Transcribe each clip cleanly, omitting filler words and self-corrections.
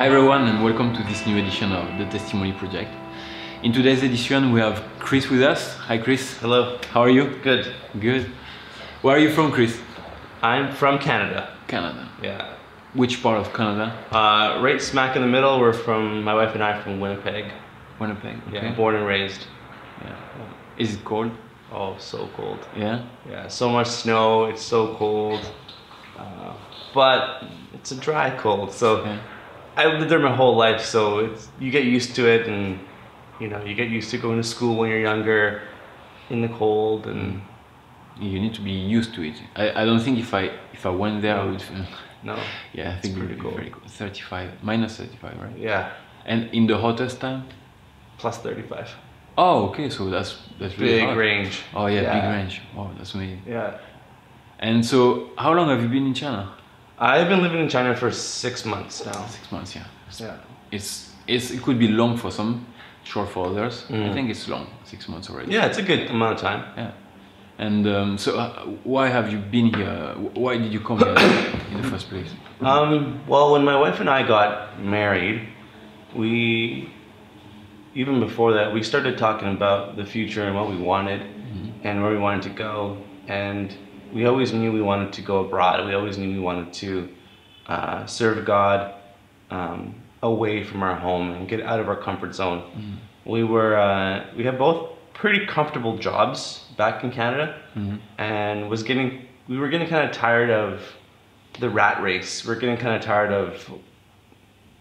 Hi everyone, and welcome to this new edition of the Testimony Project. In today's edition we have Chris with us. Hi Chris. Hello. How are you? Good. Good. Where are you from, Chris? I'm from Canada. Canada. Yeah. Which part of Canada? Right smack in the middle. My wife and I are from Winnipeg. Winnipeg. Okay. Yeah, born and raised. Yeah. Is it cold? Oh, so cold. Yeah? Yeah, so much snow, it's so cold. But it's a dry cold, so Yeah. I lived there my whole life, so you get used to it, and you get used to going to school when you're younger in the cold, and You need to be used to it. I don't think if I went there I would feel... no. Yeah, I think it would be very cold. 35, minus 35, right? Yeah. And in the hottest time? Plus 35. Oh, okay, so that's really Big hot. range. Oh yeah, big range. Wow, that's amazing. Yeah. And so, how long have you been in China? I've been living in China for 6 months now. 6 months, yeah. Yeah. It could be long for some, short for others. I Mm. think it's long, 6 months already. Yeah, it's a good amount of time. Yeah. And so, why have you been here? Why did you come here in the first place? Well, when my wife and I got married, even before that, we started talking about the future and what we wanted and where we wanted to go. And we always knew we wanted to go abroad. We always knew we wanted to serve God away from our home and get out of our comfort zone. We had both pretty comfortable jobs back in Canada, and we were getting kind of tired of the rat race. We're getting kind of tired of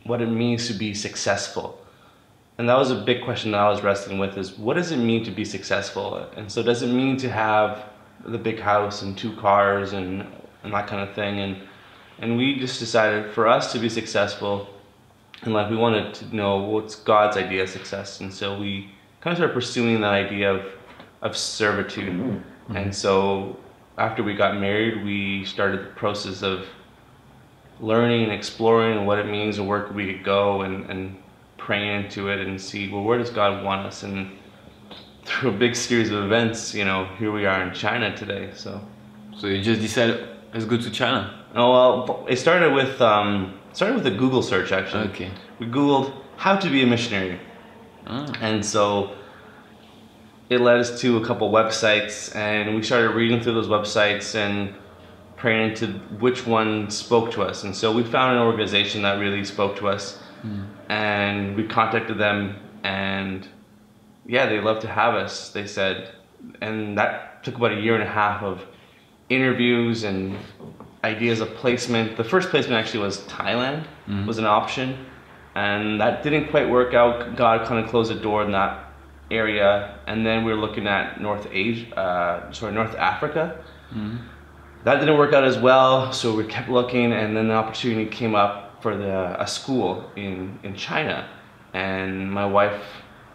what it means to be successful. And that was a big question that I was wrestling with, is what does it mean to be successful? And so does it mean to have the big house and 2 cars and that kind of thing? And we just decided for us to be successful in life, we wanted to know what's God's idea of success. And so we kind of started pursuing that idea of servitude. And so after we got married, we started the process of learning and exploring what it means and where we could go, and praying into it and see, well, where does God want us? And through a big series of events, here we are in China today. So you just decided, let's go to China? Oh, well, it started with a Google search, actually. Okay. We Googled how to be a missionary. And so it led us to a couple websites, and we started reading through those websites and praying into which one spoke to us. And so we found an organization that really spoke to us, and we contacted them, and yeah, they'd love to have us, they said. And that took about 1.5 years of interviews and ideas of placement. The first placement actually was Thailand, was an option, and that didn't quite work out. God kind of closed the door in that area, and then we were looking at North Africa. That didn't work out as well, so we kept looking, and then the opportunity came up for a school in China, and my wife,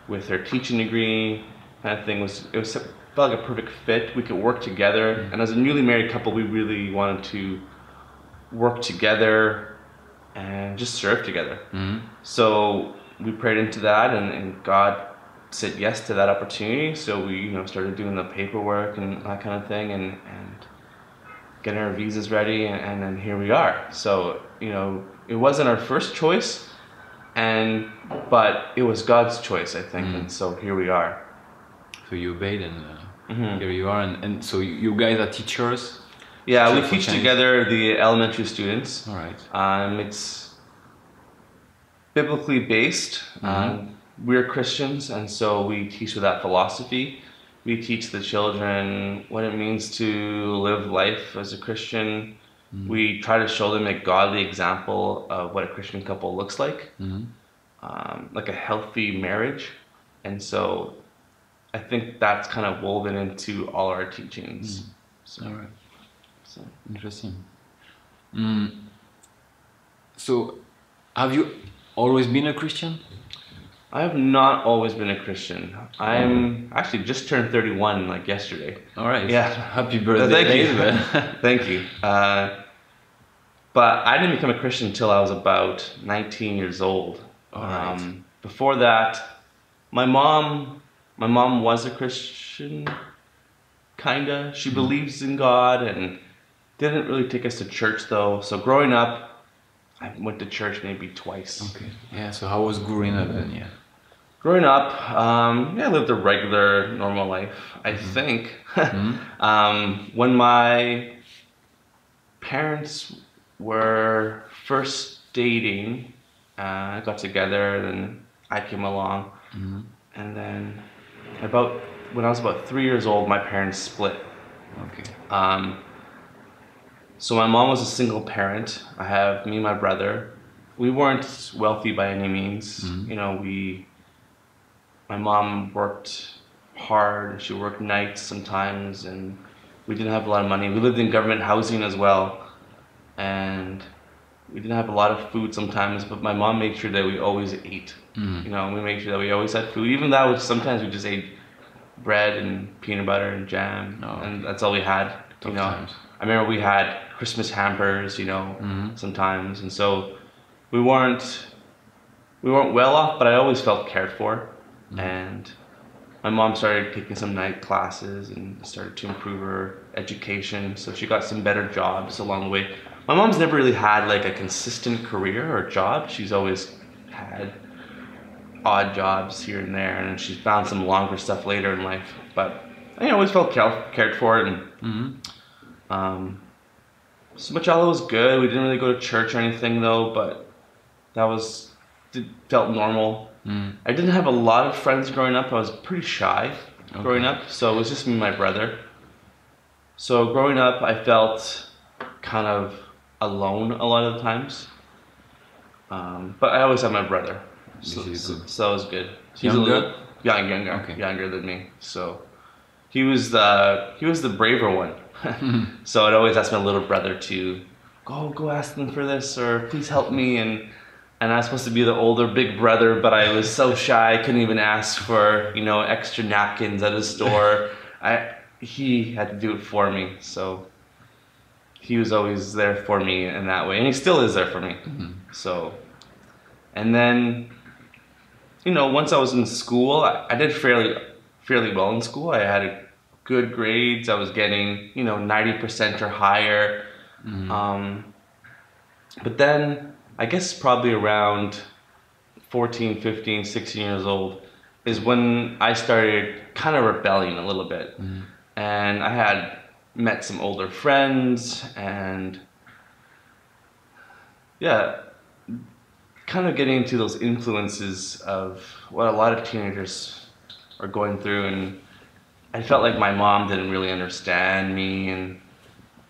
with her teaching degree kind of thing, felt like a perfect fit. We could work together, and as a newly married couple, we really wanted to work together and just serve together. So we prayed into that, and God said yes to that opportunity. So we started doing the paperwork and that kind of thing, and getting our visas ready, and then here we are. So it wasn't our first choice, but it was God's choice, I think, and so here we are. So you obeyed, and here you are, and so you guys are teachers? Yeah, we teach together the elementary students. All right. It's biblically based. We're Christians, and so we teach with that philosophy. We teach the children what it means to live life as a Christian. We try to show them a godly example of what a Christian couple looks like a healthy marriage. And so I think that's kind of woven into all our teachings. So, all right. So interesting. So have you always been a Christian? I have not always been a Christian. I'm actually just turned 31 like yesterday. All right. Yeah. Happy birthday. Thank you. Thank you. But I didn't become a Christian until I was about 19 years old. All right. Before that, my mom was a Christian, kinda. She believes in God and didn't really take us to church though. So growing up, I went to church maybe twice. Okay. Yeah. So how was growing up then? Yeah. Growing up, I lived a regular, normal life. I think when my parents were first dating, got together, then I came along, and then when I was about 3 years old, my parents split. Okay. So my mom was a single parent. I have me and my brother. We weren't wealthy by any means. You know, my mom worked hard. She worked nights sometimes, and we didn't have a lot of money. We lived in government housing as well, and we didn't have a lot of food sometimes, but my mom made sure that we always ate. You know, we made sure that we always had food. Even that was sometimes we just ate bread and peanut butter and jam, and that's all we had. You know, Times. I remember we had Christmas hampers, you know, sometimes, and so we weren't well off, but I always felt cared for. And my mom started taking some night classes and started to improve her education, so she got some better jobs along the way. My mom's never really had like a consistent career or job. She's always had odd jobs here and there, and she found some longer stuff later in life. But I always felt cared for, and so my childhood was good. We didn't really go to church or anything though, but felt normal. I didn't have a lot of friends growing up. I was pretty shy growing up, so it was just me and my brother. So growing up, I felt kind of alone a lot of the times. But I always had my brother, so that was good. He's Younger? Younger than me. So he was the braver one. So I'd always ask my little brother to go ask them for this, or please help me, and I was supposed to be the older big brother, but I was so shy I couldn't even ask for, you know, extra napkins at a store. He had to do it for me, so he was always there for me in that way, and he still is there for me. So, and then, you know, once I was in school, I did fairly well in school. I had good grades. I was getting, you know, 90% or higher. But then I guess probably around 14, 15, 16 years old is when I started kind of rebelling a little bit. And I had met some older friends, and yeah, kind of getting into those influences of what a lot of teenagers are going through, and I felt like my mom didn't really understand me, and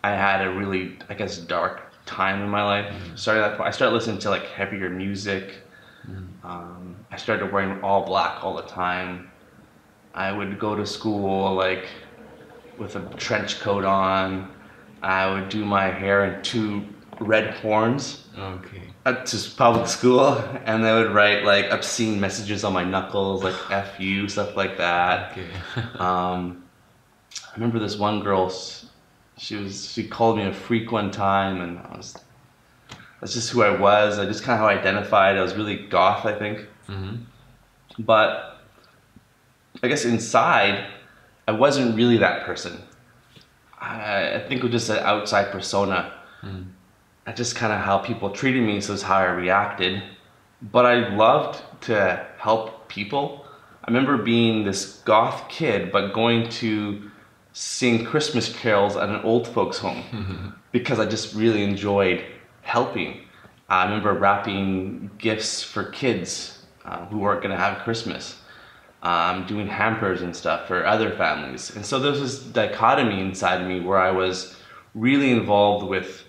I had a really, I guess, dark time in my life. I started listening to like heavier music. I started wearing all black all the time. I would go to school like with a trench coat on. I would do my hair in 2 red horns. To public school, and they would write like obscene messages on my knuckles, like F you, stuff like that. I remember this one girl, she called me a freak one time, and that's just who I was. I just kind of how I identified. I was really goth, I think. But I guess inside, I wasn't really that person. I think it was just an outside persona. That's just kind of how people treated me, so it's how I reacted. But I loved to help people. I remember being this goth kid, but going to sing Christmas carols at an old folks home because I just really enjoyed helping. I remember wrapping gifts for kids who weren't gonna have Christmas, doing hampers and stuff for other families. And so there was this dichotomy inside me where I was really involved with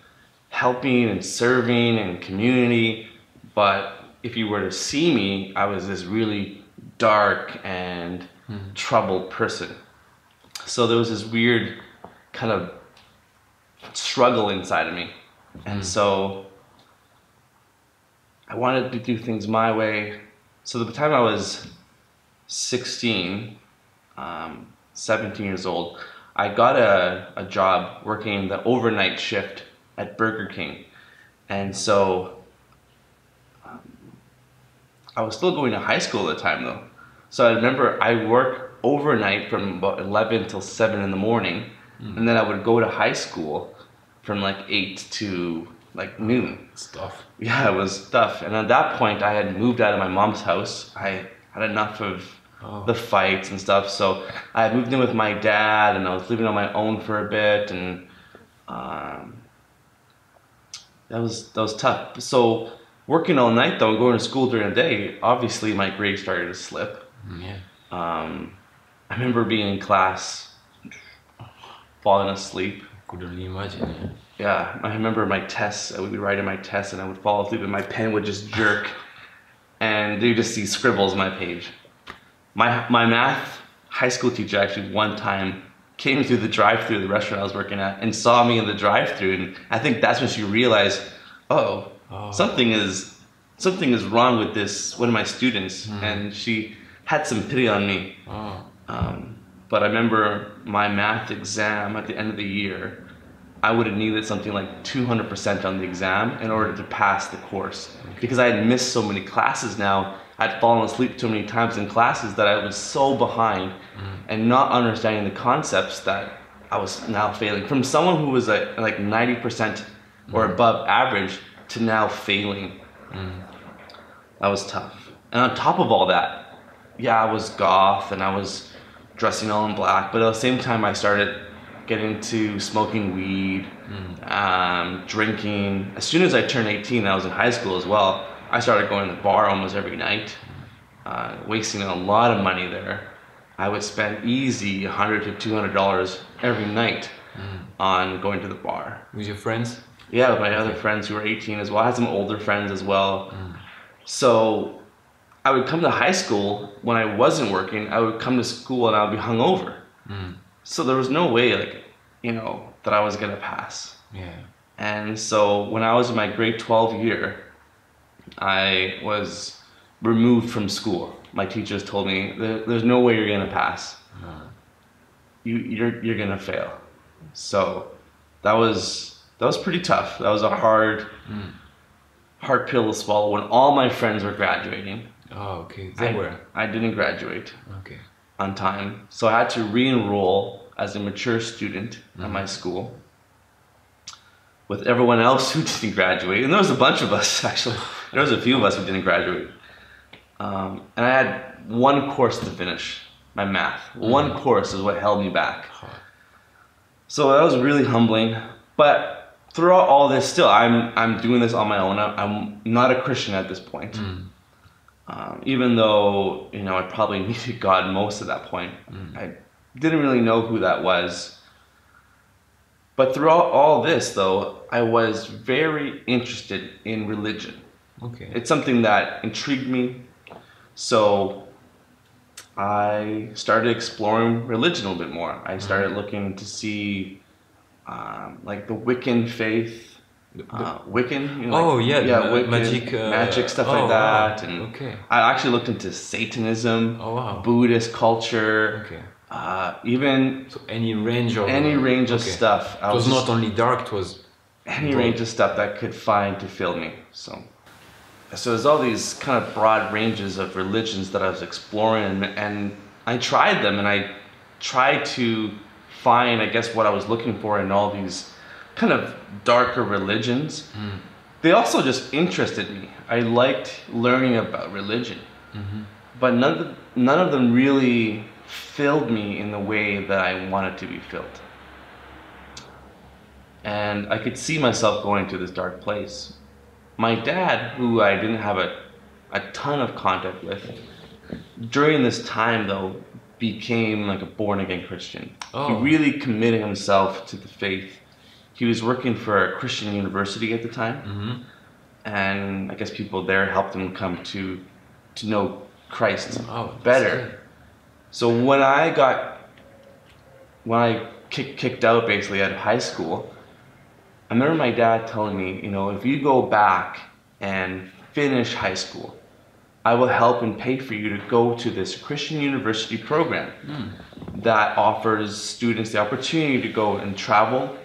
helping and serving and community, but if you were to see me, I was this really dark and troubled person. So there was this weird kind of struggle inside of me. And so I wanted to do things my way. So by the time I was 16, 17 years old, I got a job working the overnight shift at Burger King. And so I was still going to high school at the time though. So I remember I worked overnight from about 11 till 7 in the morning, and then I would go to high school from like 8 to like noon. It's tough. Yeah, it was tough. And at that point, I had moved out of my mom's house. I had enough of the fights and stuff. So I had moved in with my dad, and I was living on my own for a bit, and that was tough. So working all night though, and going to school during the day, obviously my grades started to slip. Yeah. I remember being in class, falling asleep. Could only imagine. Yeah, I remember my tests. I would be writing my tests, and I would fall asleep, and my pen would just jerk, and you just see scribbles on my page. My math high school teacher actually one time came through the drive-thru of the restaurant I was working at and saw me in the drive-thru, and I think that's when she realized, something is wrong with this one of my students, and she had some pity on me. But I remember my math exam at the end of the year, I would have needed something like 200% on the exam in order to pass the course, because I had missed so many classes now. I'd fallen asleep too many times in classes that I was so behind and not understanding the concepts that I was now failing. From someone who was like 90% or above average to now failing. That was tough. And on top of all that, yeah, I was goth and I was dressing all in black, but at the same time I started getting into smoking weed, drinking. As soon as I turned 18, I was in high school as well, I started going to the bar almost every night, wasting a lot of money there. I would spend easy $100 to $200 every night on going to the bar. With your friends? Yeah, with my other friends who were 18 as well. I had some older friends as well. So I would come to high school when I wasn't working. I would come to school and I would be hungover. So there was no way, that I was gonna pass. Yeah. And so when I was in my grade 12 year, I was removed from school. My teachers told me, "There's no way you're gonna pass. You're gonna fail." So that was pretty tough. That was a hard pill to swallow when all my friends were graduating. Oh, okay. They were. I didn't graduate. Okay. On time, so I had to re-enroll as a mature student at my school with everyone else who didn't graduate, and there was a bunch of us actually. There was a few of us who didn't graduate, and I had one course to finish, my math. One course is what held me back. So that was really humbling. But throughout all this, still I'm doing this on my own. I'm not a Christian at this point. Even though, I probably needed God most at that point. I didn't really know who that was. But throughout all this, though, I was very interested in religion. Okay. It's something that intrigued me. So I started exploring religion a little bit more. I started looking to see like the Wiccan faith. Wiccan, Wiccan, magic stuff like that, and I actually looked into Satanism, Buddhist culture, even any range of stuff. It was not only dark; it was any range of stuff that I could find to fill me. So there's all these kind of broad ranges of religions that I was exploring, and I tried them, and I tried to find, I guess, what I was looking for in all these kind of darker religions. They also just interested me. I liked learning about religion, but none of them really filled me in the way that I wanted to be filled. And I could see myself going to this dark place. My dad, who I didn't have a ton of contact with, during this time though, became like a born-again Christian. He really committed himself to the faith. He was working for a Christian university at the time, and I guess people there helped him come to know Christ better. So when I kicked out basically out of high school, I remember my dad telling me, if you go back and finish high school, I will help and pay for you to go to this Christian university program that offers students the opportunity to go and travel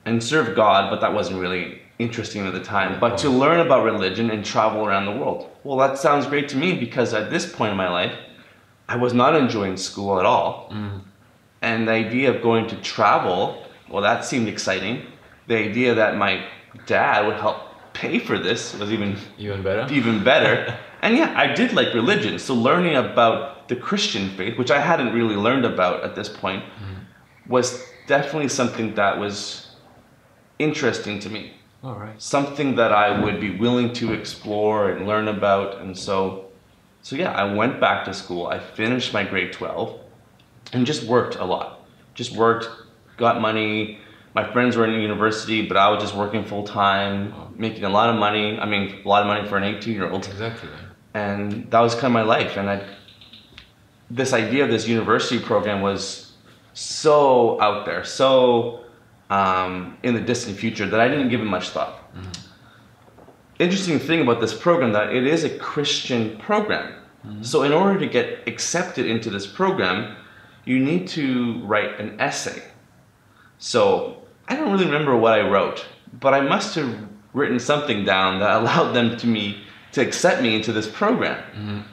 and serve God, but that wasn't really interesting at the time, but to learn about religion and travel around the world. Well, that sounds great to me, because at this point in my life, I was not enjoying school at all. And the idea of going to travel, well, that seemed exciting. The idea that my dad would help pay for this was even better. Even better. And yeah, I did like religion. So learning about the Christian faith, which I hadn't really learned about at this point, was definitely something that was interesting to me. All right. Something that I would be willing to explore and learn about. And so yeah, I went back to school. I finished my grade 12 and just worked a lot. Just worked, got money. My friends were in university, but I was just working full time, making a lot of money. I mean, a lot of money for an 18-year-old. Exactly. And that was kind of my life. And this idea of this university program was so out there, so in the distant future that I didn't give it much thought. Interesting thing about this program that it is a Christian program. So in order to get accepted into this program, you need to write an essay. So I don't really remember what I wrote, but I must have written something down that allowed them to accept me into this program.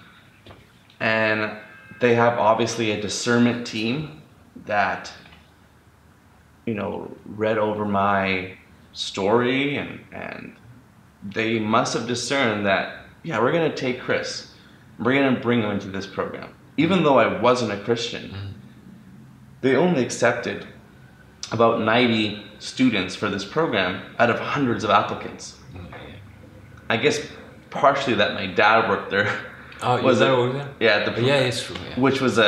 And they have obviously a discernment team that, you know, read over my story and they must have discerned that, yeah, we're going to take Chris. We're going to bring him into this program. Even though I wasn't a Christian, they only accepted about 90 students for this program out of hundreds of applicants. I guess partially that my dad worked there. Oh, was that work there? Yeah, yeah, it's true. Yeah. Which was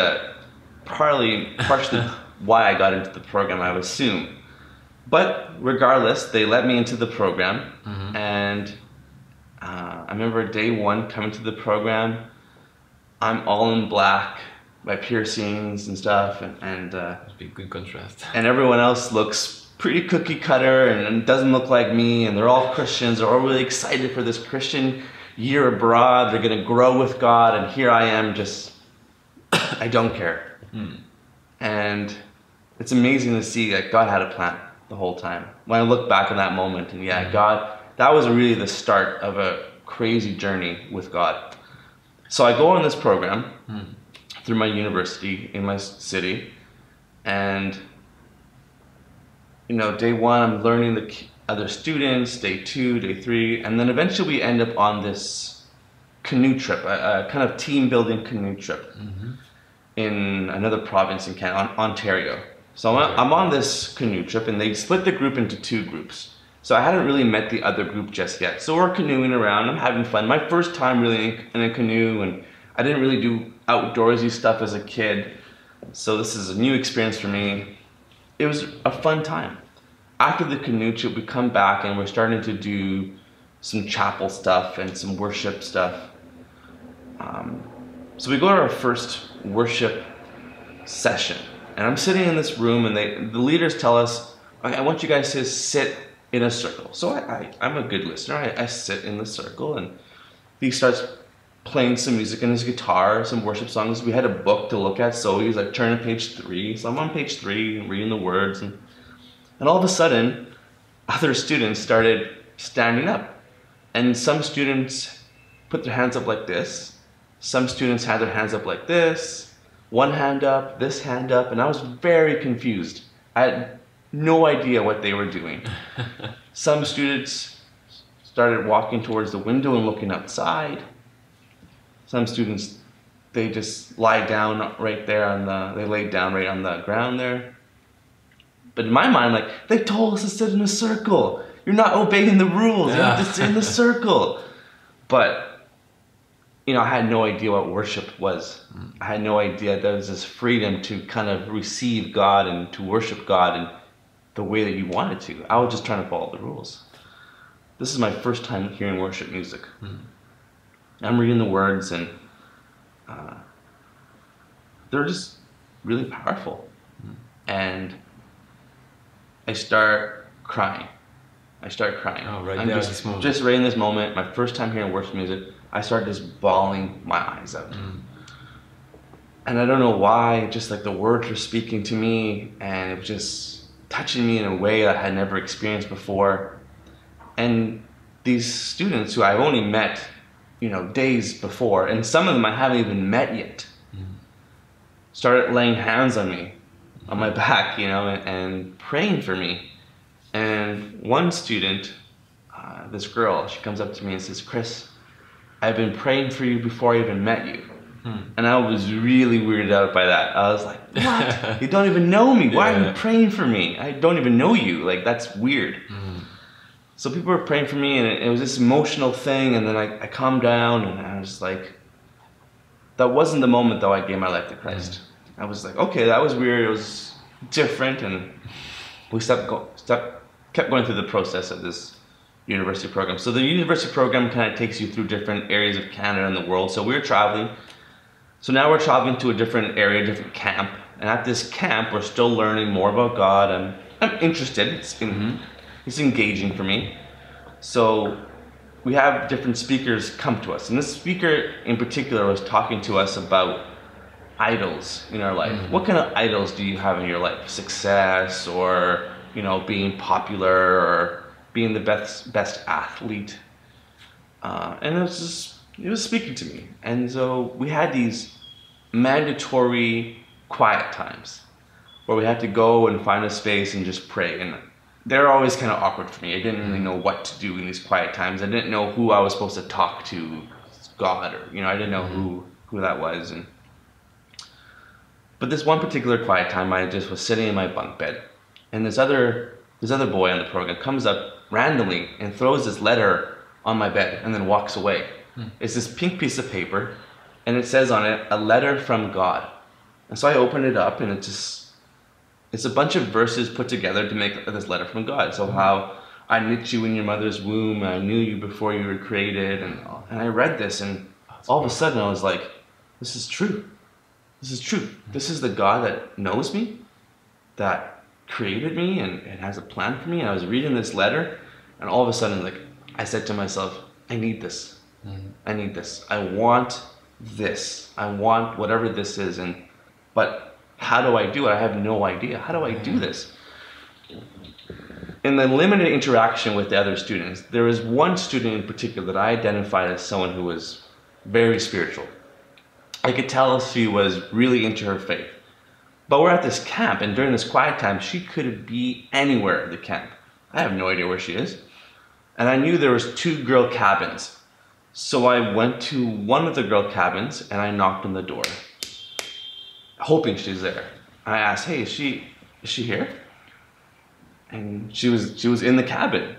partially why I got into the program, I would assume. But regardless, they let me into the program, and I remember day one coming to the program. I'm all in black, my piercings and stuff, and That'd be a good contrast. And everyone else looks pretty cookie cutter and doesn't look like me, and they're all Christians. They're all really excited for this Christian year abroad. They're going to grow with God, and here I am, just I don't care. And it's amazing to see that God had a plan the whole time. When I look back on that moment, and yeah, God, that was really the start of a crazy journey with God. So I go on this program through my university in my city, and you know, day one I'm learning the other students, day two, day three, and then eventually we end up on this canoe trip, a kind of team building canoe trip in another province in Canada, Ontario. So I'm on this canoe trip, and they split the group into two groups. So I hadn't really met the other group just yet. So we're canoeing around, I'm having fun. My first time really in a canoe, and I didn't really do outdoorsy stuff as a kid. So this is a new experience for me. It was a fun time. After the canoe trip, we come back and we're starting to do some chapel stuff and some worship stuff. So we go to our first worship session, and I'm sitting in this room, and the leaders tell us, okay, I want you guys to sit in a circle. So I'm a good listener. I sit in the circle, and he starts playing some music on his guitar, some worship songs. We had a book to look at, so he's like, turn to page 3. So I'm on page 3 and reading the words, and all of a sudden, other students started standing up. And some students put their hands up like this. Some students had their hands up like this. One hand up, this hand up, and I was very confused. I had no idea what they were doing. Some students started walking towards the window and looking outside. Some students, they just lie down right there they laid down right on the ground there. But in my mind, like, they told us to sit in a circle. You're not obeying the rules. You have to sit in the circle. But, you know, I had no idea what worship was. I had no idea there was this freedom to kind of receive God and to worship God in the way that you wanted to. I was just trying to follow the rules. This is my first time hearing worship music. I'm reading the words, and they're just really powerful. And I start crying. Oh, right I'm there, just, this moment. just right in this moment, my first time hearing worship music, I started just bawling my eyes out. And I don't know why, just like the words were speaking to me, and it was just touching me in a way that I had never experienced before. And these students who I've only met, you know, days before, and some of them I haven't even met yet, started laying hands on me, on my back, you know, and praying for me. And one student this girl, she comes up to me and says, Chris, I've been praying for you before I even met you. And I was really weirded out by that. I was like, what? You don't even know me. Why are you praying for me? I don't even know you. Like, that's weird. So people were praying for me, and it was this emotional thing, and then I calmed down, and I was like, that wasn't the moment, though, I gave my life to Christ. I was like, okay, that was weird. It was different, and we kept going through the process of this university program. So the university program kind of takes you through different areas of Canada and the world. So we were traveling. So now we're traveling to a different area, different camp. And at this camp, we're still learning more about God. I'm interested. It's engaging for me. So we have different speakers come to us. And this speaker in particular was talking to us about idols in our life. What kind of idols do you have in your life? Success, or, you know, being popular, or being the best athlete. And it was speaking to me. And so we had these mandatory quiet times where we had to go and find a space and just pray. And they're always kind of awkward for me. I didn't really know what to do in these quiet times. I didn't know who I was supposed to talk to, God, or, you know, I didn't know who that was. But this one particular quiet time, I just was sitting in my bunk bed, and this other boy on the program comes up randomly and throws this letter on my bed and then walks away. It's this pink piece of paper, and it says on it, a letter from God. And so I opened it up, and it's a bunch of verses put together to make this letter from God. So how I knit you in your mother's womb, I knew you before you were created, and I read this, and all of a sudden I was like, this is true. This is true. This is the God that knows me, that created me, and has a plan for me. And I was reading this letter, and all of a sudden, like, I said to myself, I need this. I need this. I want this. I want whatever this is. But how do I do it? I have no idea. How do I do this? In the limited interaction with the other students, there was one student in particular that I identified as someone who was very spiritual. I could tell she was really into her faith. But we're at this camp, and during this quiet time, she could be anywhere at the camp. I have no idea where she is. And I knew there was 2 girl cabins. So I went to one of the girl cabins, and I knocked on the door, hoping she's there. I asked, hey, is she here? And she was in the cabin.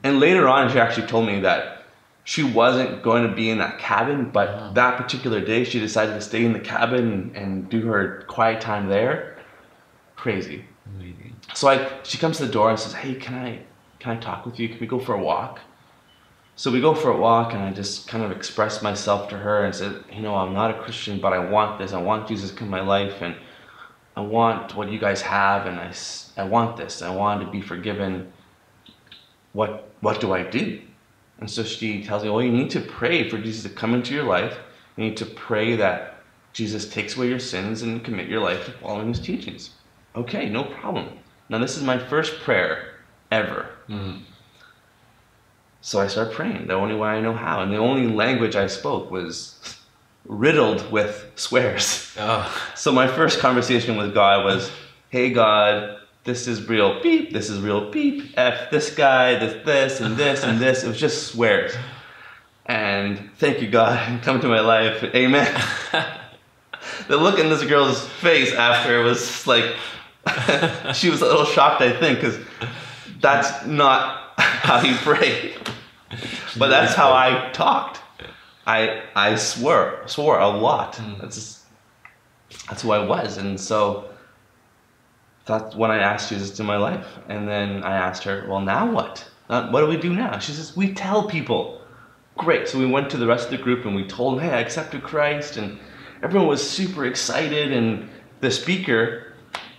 And later on, she actually told me that she wasn't going to be in that cabin, but that particular day she decided to stay in the cabin and do her quiet time there. Crazy. Amazing. So she comes to the door and says, hey, can I talk with you? Can we go for a walk? So we go for a walk, and I just kind of expressed myself to her and said, you know, I'm not a Christian, but I want this. I want Jesus to come in my life, and I want what you guys have, and I want this. I want to be forgiven. What do I do? And so she tells me, well, you need to pray for Jesus to come into your life. You need to pray that Jesus takes away your sins and commit your life to following his teachings. Okay, no problem. Now, this is my first prayer ever. So I started praying the only way I know how. And the only language I spoke was riddled with swears. So my first conversation with God was, hey, God, this is real beep, this is real beep, F this guy, this, and this, and this. It was just swears. And thank you, God, come to my life, amen. The look in this girl's face after was like, she was a little shocked, I think, because that's not how you pray. But that's how I talked. I swore a lot. That's who I was. And so that's when I asked Jesus into my life. And then I asked her, well, now what? What do we do now? She says, we tell people. Great. So we went to the rest of the group and we told them, hey, I accepted Christ. And everyone was super excited. And the speaker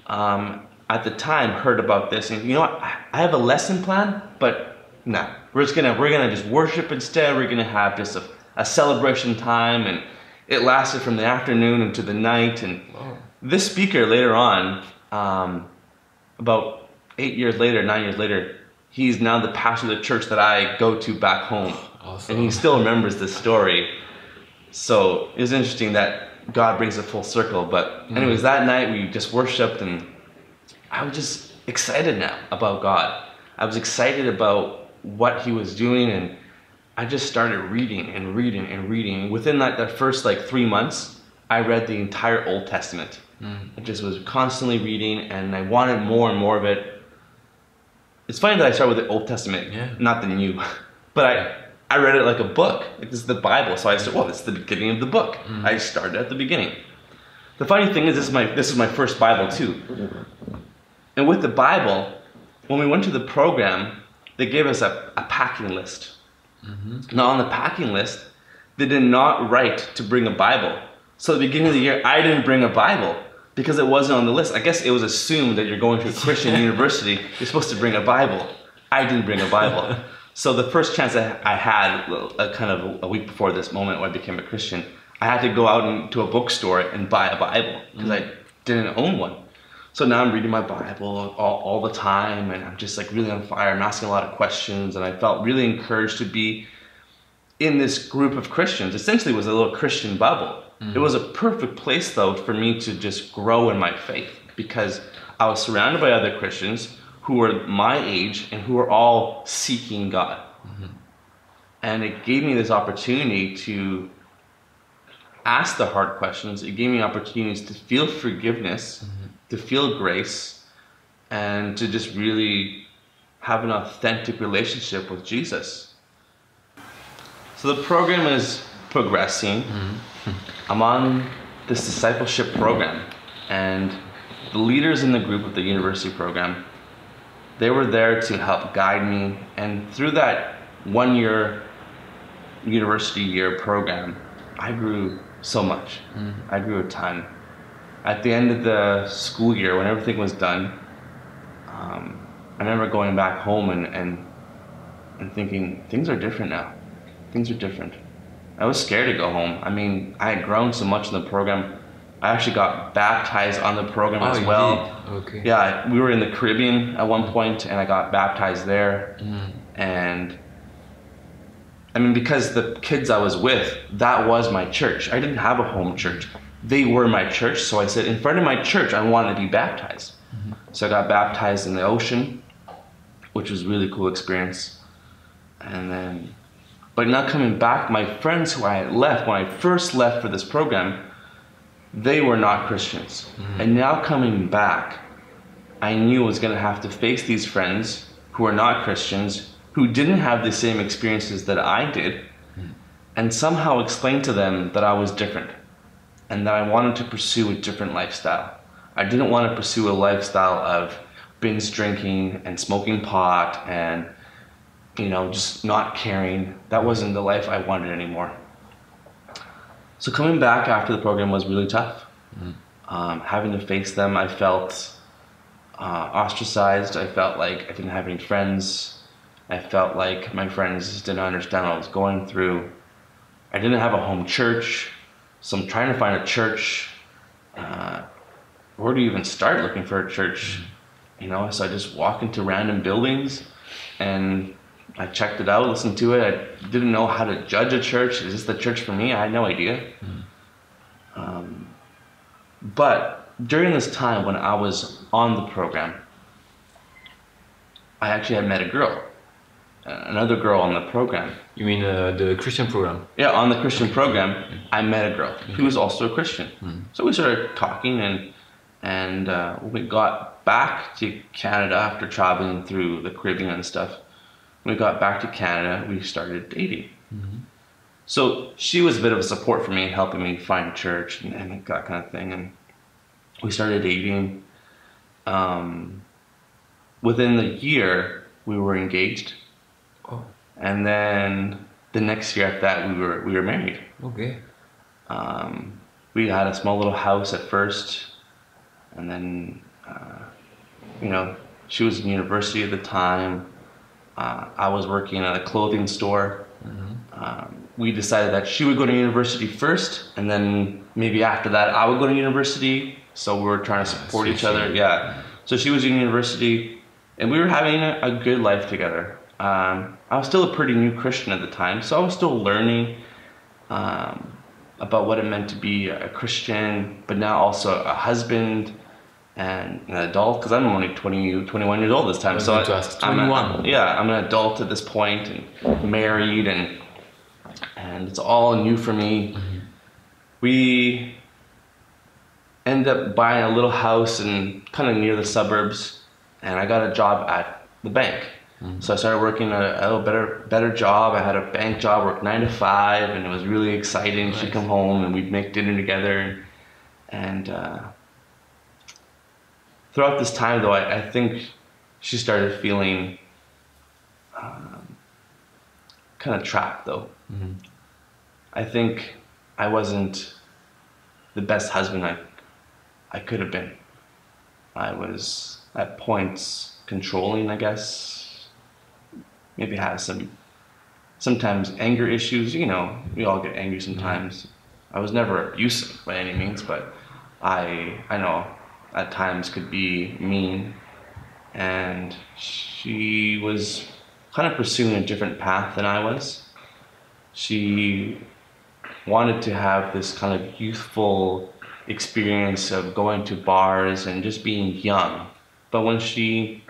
at the time heard about this. And you know what? I have a lesson plan, but no. We're gonna just worship instead. We're gonna have just a celebration time. And it lasted from the afternoon into the night. And this speaker later on, about 8 years later, 9 years later, he's now the pastor of the church that I go to back home. Awesome. And he still remembers this story. So it was interesting that God brings it full circle. But anyways, that night we just worshiped, and I was just excited now about God. I was excited about what he was doing, and I just started reading and reading and reading. Within that first like 3 months, I read the entire Old Testament. I just was constantly reading, and I wanted more and more of it. It's funny that I started with the Old Testament, not the New, but I read it like a book. Like, this is the Bible, so I said, well, this is the beginning of the book. I started at the beginning. The funny thing is, this is my first Bible too. And with the Bible, when we went to the program, they gave us a packing list. Now on the packing list, they did not write to bring a Bible. So at the beginning of the year, I didn't bring a Bible because it wasn't on the list. I guess it was assumed that you're going to a Christian university, you're supposed to bring a Bible. I didn't bring a Bible. So the first chance I had, kind of a week before this moment when I became a Christian, I had to go out into a bookstore and buy a Bible because I didn't own one. So now I'm reading my Bible all the time, and I'm just like really on fire. I'm asking a lot of questions, and I felt really encouraged to be in this group of Christians. Essentially, it was a little Christian bubble. It was a perfect place, though, for me to just grow in my faith, because I was surrounded by other Christians who were my age and who were all seeking God. And it gave me this opportunity to ask the hard questions. It gave me opportunities to feel forgiveness, to feel grace, and to just really have an authentic relationship with Jesus. So the program is progressing. I'm on this discipleship program, and the leaders in the group of the university program, they were there to help guide me. And through that 1 year university year program, I grew so much. I grew a ton. At the end of the school year, when everything was done, I remember going back home and thinking, things are different now. Things are different. I was scared to go home. I mean, I had grown so much in the program. I actually got baptized on the program as well. Okay. Yeah, we were in the Caribbean at one point, and I got baptized there. And I mean, because the kids I was with, that was my church. I didn't have a home church. They were my church, so I said, in front of my church, I wanted to be baptized. So I got baptized in the ocean, which was a really cool experience. And then, but now coming back, my friends who I had left, when I first left for this program, they were not Christians. And now coming back, I knew I was going to have to face these friends who are not Christians, who didn't have the same experiences that I did, and somehow explain to them that I was different and that I wanted to pursue a different lifestyle. I didn't want to pursue a lifestyle of binge drinking and smoking pot and, you know, just not caring. That wasn't the life I wanted anymore. So coming back after the program was really tough. Having to face them, I felt ostracized. I felt like I didn't have any friends. I felt like my friends didn't understand what I was going through. I didn't have a home church, so I'm trying to find a church. Where do you even start looking for a church? You know, so I just walk into random buildings and I checked it out, listened to it. I didn't know how to judge a church. Is this the church for me? I had no idea. But during this time when I was on the program, I actually had met a girl, another girl on the program. You mean the Christian program? Yeah, on the Christian program, I met a girl who was also a Christian. So we started talking, and when we got back to Canada after traveling through the Caribbean and stuff, when we got back to Canada, we started dating. So she was a bit of a support for me, helping me find church and that kind of thing. And we started dating. Within the year, we were engaged. And then the next year after that, we were married. Okay. We had a small little house at first, and then you know, she was in university at the time. I was working at a clothing store. We decided that she would go to university first, and then maybe after that I would go to university. So we were trying to support each other. Yeah. So she was in university, and we were having a good life together. I was still a pretty new Christian at the time, so I was still learning about what it meant to be a Christian, but now also a husband, and an adult, because I'm only 20, 21 years old this time. I was So going to ask, 21. I'm an adult at this point and married, and it's all new for me. We ended up buying a little house and kind of near the suburbs, and I got a job at the bank. So I started working a little better job. I had a bank job, worked 9 to 5, and it was really exciting. Nice. She'd come home and we'd make dinner together. And throughout this time, though, I think she started feeling kind of trapped, though. I think I wasn't the best husband I could have been. I was at points controlling, I guess. Maybe had sometimes anger issues. You know, we all get angry sometimes. I was never abusive by any means, but I know at times could be mean. And she was kind of pursuing a different path than I was. She wanted to have this kind of youthful experience of going to bars and just being young. But when she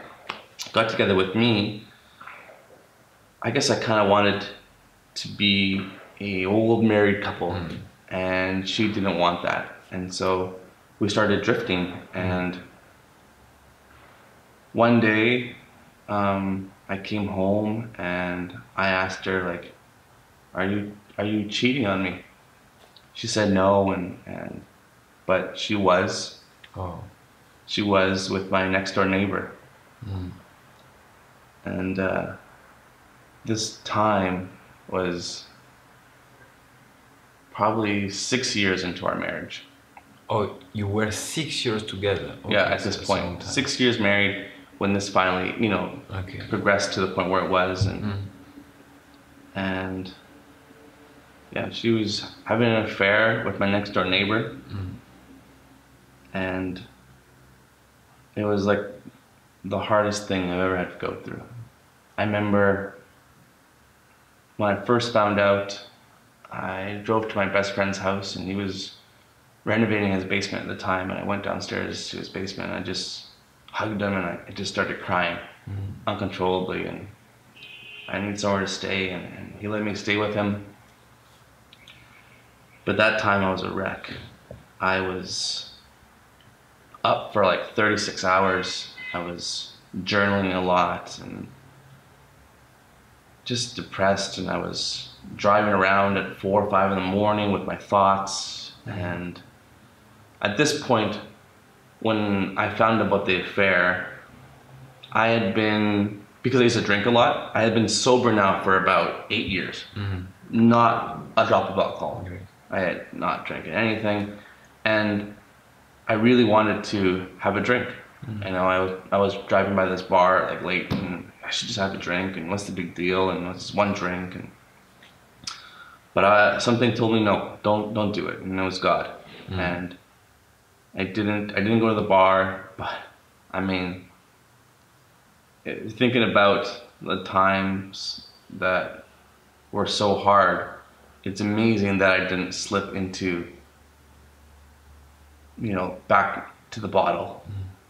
got together with me, I guess I kind of wanted to be a old married couple, and she didn't want that. And so we started drifting, and one day I came home and I asked her, like, are you cheating on me? She said no, but she was. Oh. She was with my next door neighbor. And this time was probably 6 years into our marriage. Oh, you were 6 years together? Okay, Yeah, at this point. 6 years married when this finally, progressed to the point where it was. And yeah, she was having an affair with my next door neighbor. And it was like the hardest thing I've ever had to go through. I remember when I first found out, I drove to my best friend's house, and he was renovating his basement at the time, and I went downstairs to his basement and I just hugged him, and I just started crying uncontrollably, and I needed somewhere to stay, and he let me stay with him. But that time I was a wreck. I was up for like 36 hours. I was journaling a lot and just depressed, and I was driving around at 4 or 5 in the morning with my thoughts. And at this point, when I found out about the affair, I had been, because I used to drink a lot, I had been sober now for about 8 years. Not a drop of alcohol. I had not drinking anything, and I really wanted to have a drink. You know, I was driving by this bar like late, and I should just have a drink, and what's the big deal, and what's just one drink, but something told me no, don't do it, and it was God. And I didn't go to the bar, but I mean, thinking about the times that were so hard, it's amazing that I didn't slip into, back to the bottle,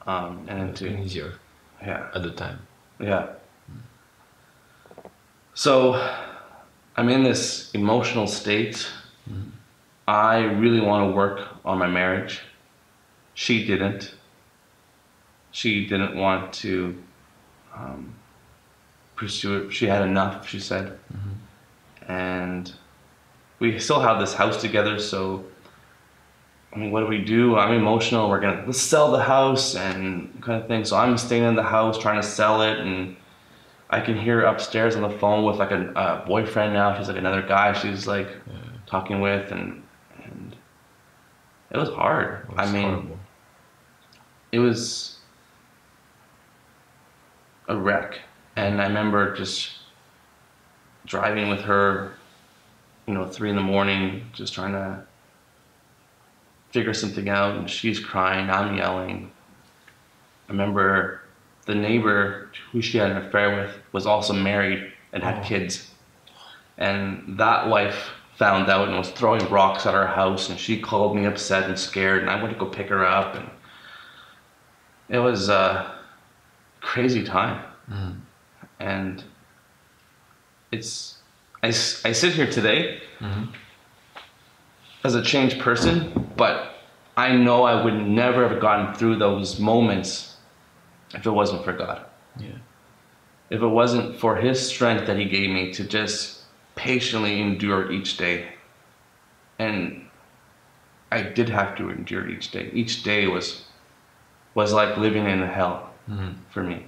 and into easier. Yeah. At the time. Yeah. So I'm in this emotional state. I really want to work on my marriage. She didn't. She didn't want to pursue it. She had enough, she said. And we still have this house together, so I mean, what do? I'm emotional. Let's sell the house and kind of thing. So I'm staying in the house trying to sell it, and I can hear her upstairs on the phone with like a boyfriend now. She's like another guy she's like talking with, and it was hard. I mean, horrible. It was a wreck. And I remember just driving with her, 3 in the morning, just trying to figure something out, and she's crying, I'm yelling. I remember the neighbor who she had an affair with was also married and had kids. And that wife found out and was throwing rocks at our house, and she called me upset and scared, and I went to go pick her up, and It was a crazy time. Mm. And I sit here today as a changed person, but I know I would never have gotten through those moments if it wasn't for God. Yeah. If it wasn't for His strength that He gave me to just patiently endure each day. And I did have to endure each day. Each day was like living in hell for me.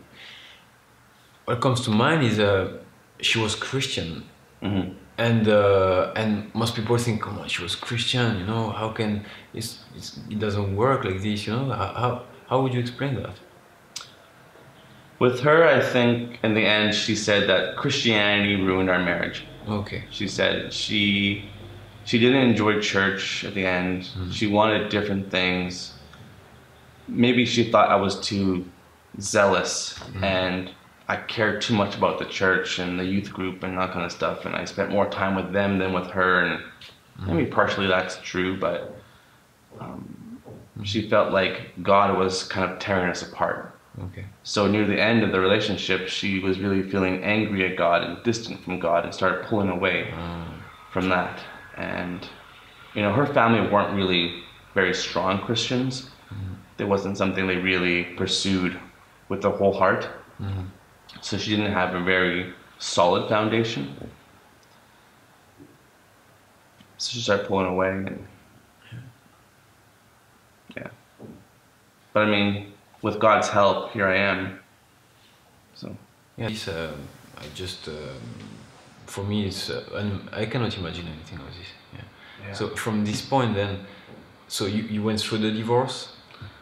What comes to mind is she was Christian. Mm-hmm. And most people think, come on, she was Christian, you know, how can it doesn't work like this, you know? How would you explain that? With her, I think in the end she said that Christianity ruined our marriage. Okay. She said she didn't enjoy church at the end. She wanted different things. Maybe she thought I was too zealous and I cared too much about the church and the youth group and that kind of stuff, and I spent more time with them than with her. And maybe partially that's true, but she felt like God was kind of tearing us apart. Okay. So near the end of the relationship, she was really feeling angry at God and distant from God and started pulling away from that. And, you know, her family weren't really very strong Christians. It wasn't something they really pursued with their whole heart. So she didn't have a very solid foundation. So she started pulling away. And, yeah. But I mean, with God's help, here I am. So. Yeah. This, I just, for me, it's, and I cannot imagine anything like this. Yeah. So from this point then, so you went through the divorce?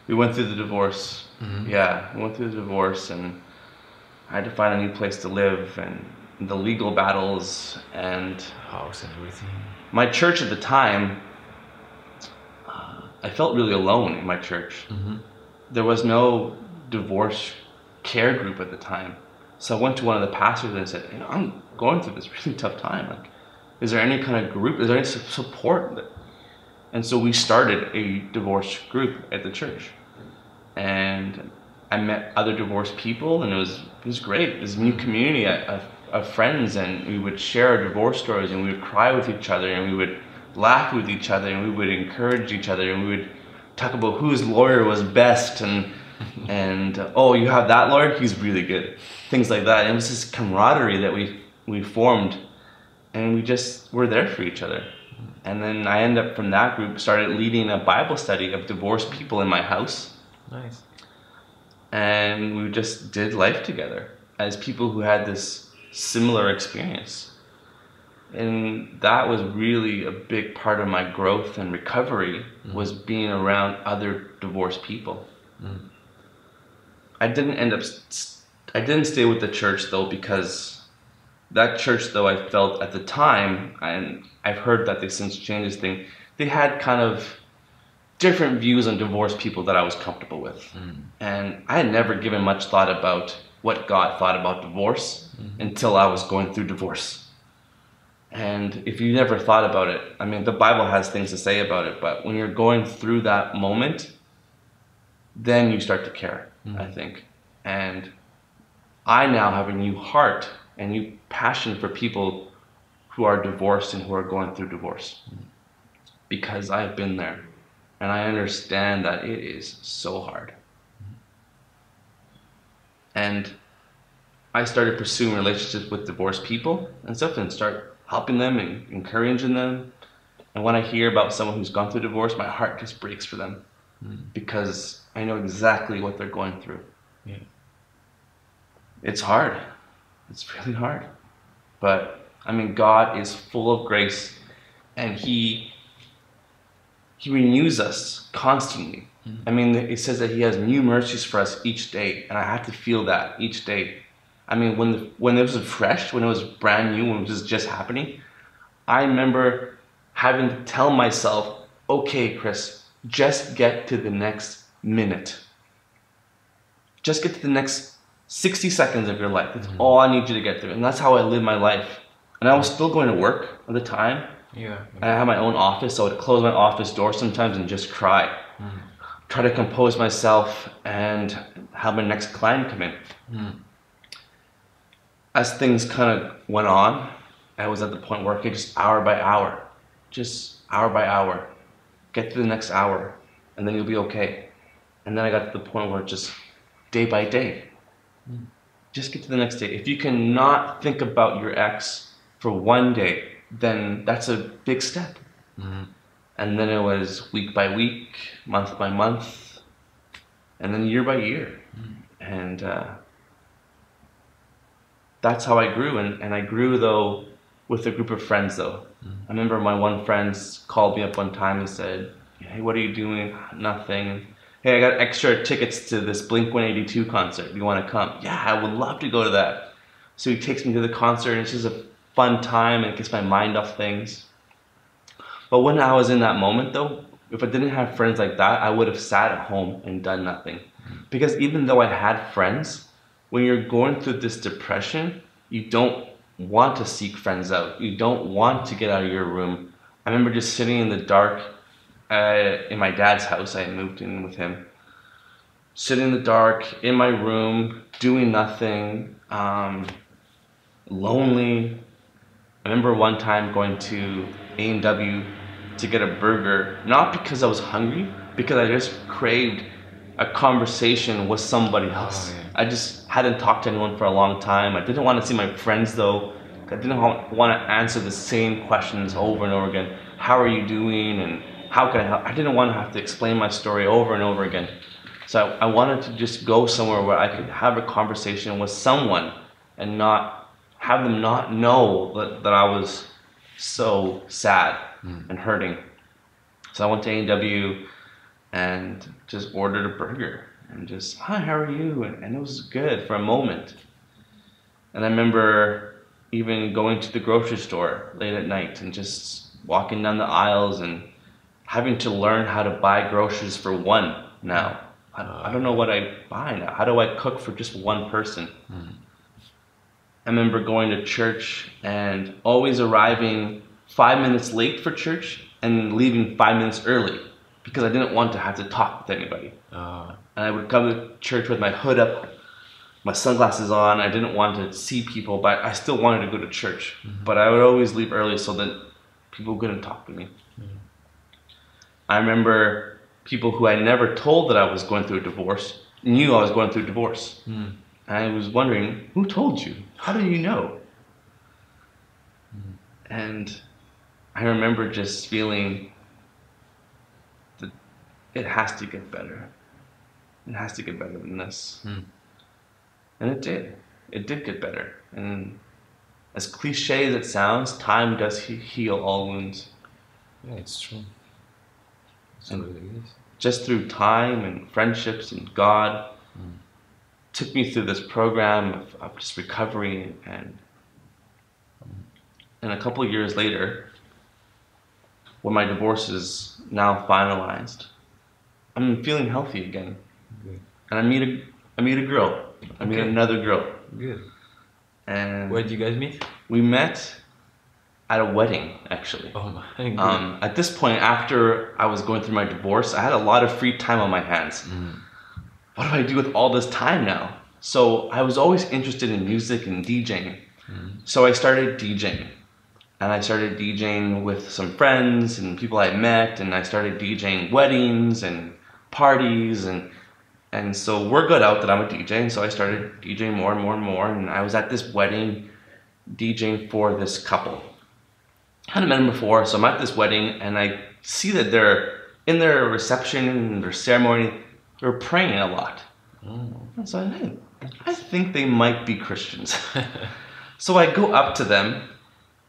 We went through the divorce. Yeah, we went through the divorce, and I had to find a new place to live, and the legal battles, and house and everything. My church at the time, I felt really alone in my church. There was no divorce care group at the time. So I went to one of the pastors and I said, you know, I'm going through this really tough time. Like, is there any kind of group? Is there any support? And so we started a divorce group at the church. And I met other divorced people, and it was great. It was a new community of friends, and we would share our divorce stories, and we would cry with each other, and we would laugh with each other, and we would encourage each other, and we would talk about whose lawyer was best, and oh, you have that lawyer? He's really good. Things like that. And it was this camaraderie that we formed, and we just were there for each other. And then I ended up from that group started leading a Bible study of divorced people in my house. Nice. And we just did life together as people who had this similar experience. And that was really a big part of my growth and recovery, was being around other divorced people. I didn't stay with the church though, because that church though, I felt at the time, and I've heard that they since changed this thing, they had kind of different views on divorced people that I was comfortable with. And I had never given much thought about what God thought about divorce until I was going through divorce. And if you never thought about it, I mean, the Bible has things to say about it, but when you're going through that moment, then you start to care, I think. And I now have a new heart and new passion for people who are divorced and who are going through divorce, because I've been there and I understand that it is so hard. And I started pursuing relationships with divorced people and stuff, and start helping them and encouraging them. And when I hear about someone who's gone through divorce, my heart just breaks for them, because I know exactly what they're going through. Yeah. It's hard. It's really hard. But I mean, God is full of grace, and He renews us constantly. I mean, it says that He has new mercies for us each day, and I have to feel that each day. I mean, when it was fresh, when it was brand new, when it was just happening, I remember having to tell myself, okay, Chris, just get to the next minute. Just get to the next 60 seconds of your life. That's all I need you to get through. And that's how I live my life. And I was still going to work at the time. Yeah. And I had my own office, so I would close my office door sometimes and just cry. try to compose myself and have my next client come in. As things kind of went on, I was at the point where, okay, just hour by hour, get to the next hour, and then you'll be okay. And then I got to the point where just day by day, just get to the next day. If you cannot think about your ex for one day, then that's a big step. And then it was week by week, month by month, and then year by year. And that's how I grew. And I grew, though, with a group of friends, though. I remember my one friend called me up one time and said, hey, what are you doing? Nothing. Hey, I got extra tickets to this Blink-182 concert. Do you want to come? Yeah, I would love to go to that. So he takes me to the concert, and it's just a fun time, and it gets my mind off things. But when I was in that moment, though, if I didn't have friends like that, I would have sat at home and done nothing. Because even though I had friends, when you're going through this depression, you don't want to seek friends out. You don't want to get out of your room. I remember just sitting in the dark in my dad's house. I had moved in with him. Sitting in the dark in my room, doing nothing, lonely. I remember one time going to A&W to get a burger, not because I was hungry, because I just craved a conversation with somebody else. Oh, yeah. I just hadn't talked to anyone for a long time. I didn't want to see my friends, though. I didn't want to answer the same questions over and over again. How are you doing? And how can I help? I didn't want to have to explain my story over and over again. So I wanted to just go somewhere where I could have a conversation with someone and not have them not know that I was so sad and hurting. So I went to A&W and just ordered a burger and just, hi, how are you? And it was good for a moment. And I remember even going to the grocery store late at night and just walking down the aisles and having to learn how to buy groceries for one now. I don't know what I buy now. How do I cook for just one person? I remember going to church and always arriving 5 minutes late for church and leaving 5 minutes early because I didn't want to have to talk with anybody. And I would come to church with my hood up, my sunglasses on. I didn't want to see people, but I still wanted to go to church. But I would always leave early so that people couldn't talk to me. I remember people who I never told that I was going through a divorce knew I was going through a divorce. And I was wondering, who told you? How do you know? And I remember just feeling that it has to get better. It has to get better than this. And it did. It did get better. And as cliche as it sounds, time does heal all wounds. Yeah, it's true. And just through time and friendships and God took me through this program of just recovery, and a couple of years later, when my divorce is now finalized, I'm feeling healthy again. Good. And I meet a girl. I meet another girl. Good. And where did you guys meet? We met at a wedding, actually. Oh my God. At this point, after I was going through my divorce, I had a lot of free time on my hands. What do I do with all this time now? So I was always interested in music and DJing. So I started DJing. And I started DJing with some friends and people I met, and I started DJing weddings and parties, and so word got out that I'm a DJ, and so I started DJing more and more and more, and I was at this wedding DJing for this couple. I hadn't met them before, so I'm at this wedding, and I see that they're in their reception and their ceremony, they're praying a lot. And so I think they might be Christians. So I go up to them,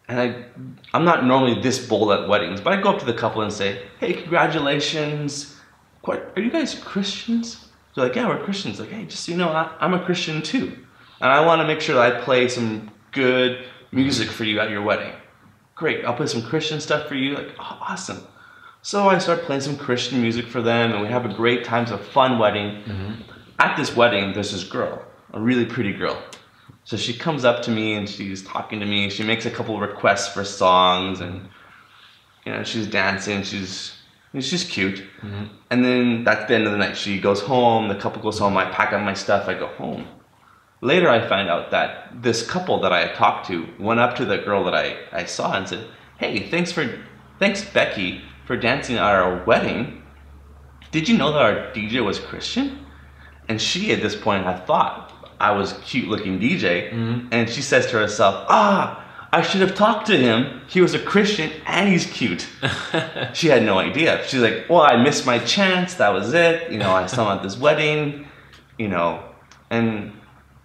and I'm not normally this bold at weddings, but I go up to the couple and say, hey, congratulations. Are you guys Christians? They're like, yeah, we're Christians. Like, hey, just so you know, I'm a Christian too. And I want to make sure that I play some good music for you at your wedding. Great, I'll play some Christian stuff for you. Like, oh, awesome. So I start playing some Christian music for them, and we have a great time. It's a fun wedding. At this wedding, there's this girl, a really pretty girl. So she comes up to me and she's talking to me. She makes a couple of requests for songs, and she's dancing. She's It's just cute. And then that's the end of the night. She goes home, the couple goes home, I pack up my stuff, I go home. Later I find out that this couple that I had talked to went up to the girl that I saw and said, hey, thanks Becky for dancing at our wedding. Did you know that our DJ was Christian? And she at this point had thought I was cute looking DJ. And she says to herself, I should have talked to him. He was a Christian and he's cute. She had no idea. She's like, well, I missed my chance. That was it. You know, I saw him at this wedding, you know, and,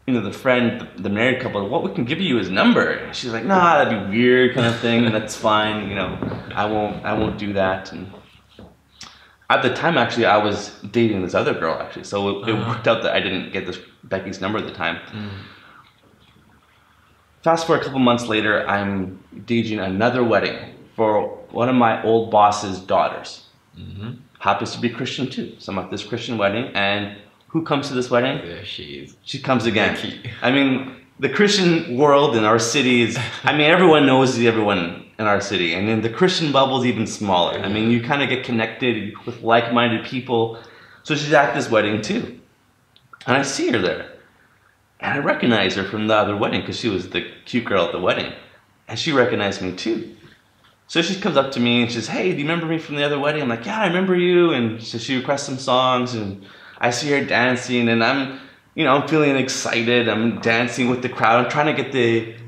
you know, the friend, the married couple, well, we can give you his number. And she's like, nah, that'd be weird kind of thing. That's fine. You know, I won't do that. And at the time, actually, I was dating this other girl, actually. So it worked out that I didn't get this Becky's number at the time. Fast forward a couple months later, I'm staging another wedding for one of my old boss's daughters. Happens to be Christian too. So I'm at this Christian wedding, and who comes to this wedding? There she is. She comes again. I mean, the Christian world in our city is, I mean, everyone knows everyone in our city, and then the Christian bubble is even smaller. I mean, you kind of get connected with like-minded people. So she's at this wedding too. And I see her there. And I recognize her from the other wedding because she was the cute girl at the wedding. And she recognized me too. So she comes up to me and she says, hey, do you remember me from the other wedding? I'm like, yeah, I remember you. And so she requests some songs and I see her dancing and I'm feeling excited. I'm dancing with the crowd. I'm trying to get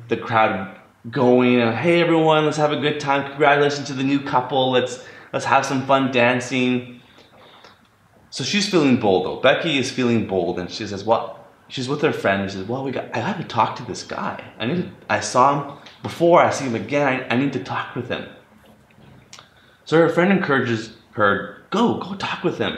the crowd going. Hey, everyone, let's have a good time. Congratulations to the new couple. Let's have some fun dancing. So she's feeling bold though. Becky is feeling bold and she says, what? She's with her friend and she says, well, I have to talk to this guy. I saw him before, I see him again, I need to talk with him. So her friend encourages her, go talk with him.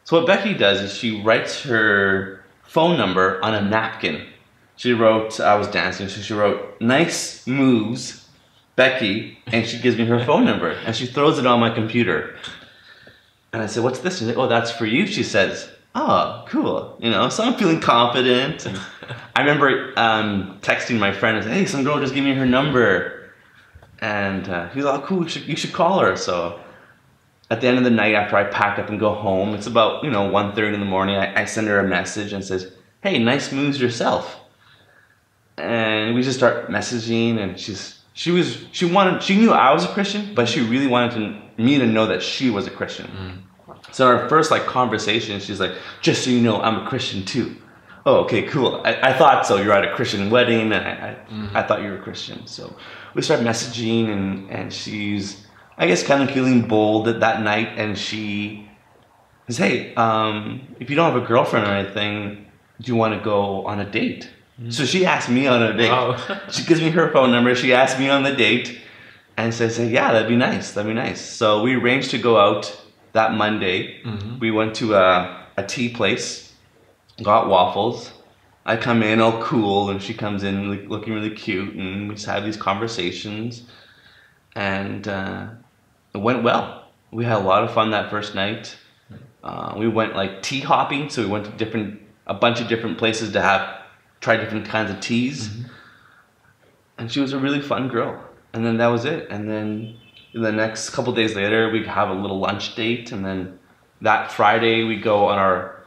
So what Becky does is she writes her phone number on a napkin. She wrote, I was dancing, so she wrote, nice moves, Becky, and she gives me her phone number and she throws it on my computer. And I said, what's this? She's like, oh, that's for you, she says. Oh, cool. You know, so I'm feeling confident. And I remember texting my friend and saying, hey, some girl just gave me her number. And he's like, oh, cool, you should call her. So at the end of the night, after I pack up and go home, it's about, 1:30 in the morning, I send her a message and says, hey, nice moves yourself. And we just start messaging and she knew I was a Christian, but she really wanted me to know that she was a Christian. So our first conversation, she's like, just so you know, I'm a Christian too. Oh, okay, cool. I thought so. You're at a Christian wedding, and I thought you were a Christian. So we start messaging, and she's, I guess, kind of feeling bold that night. And she says, hey, if you don't have a girlfriend or anything, do you want to go on a date? So she asked me on a date. Wow. She gives me her phone number. She asked me on the date, and says, yeah, that'd be nice. That'd be nice. So we arranged to go out that Monday. We went to a tea place, got waffles. I come in all cool and she comes in looking really cute and we just have these conversations and it went well. We had a lot of fun that first night. We went tea hopping, so we went to a bunch of different places to try different kinds of teas. And she was a really fun girl. And then that was it. And then the next couple days later, we'd have a little lunch date, and then that Friday we go on our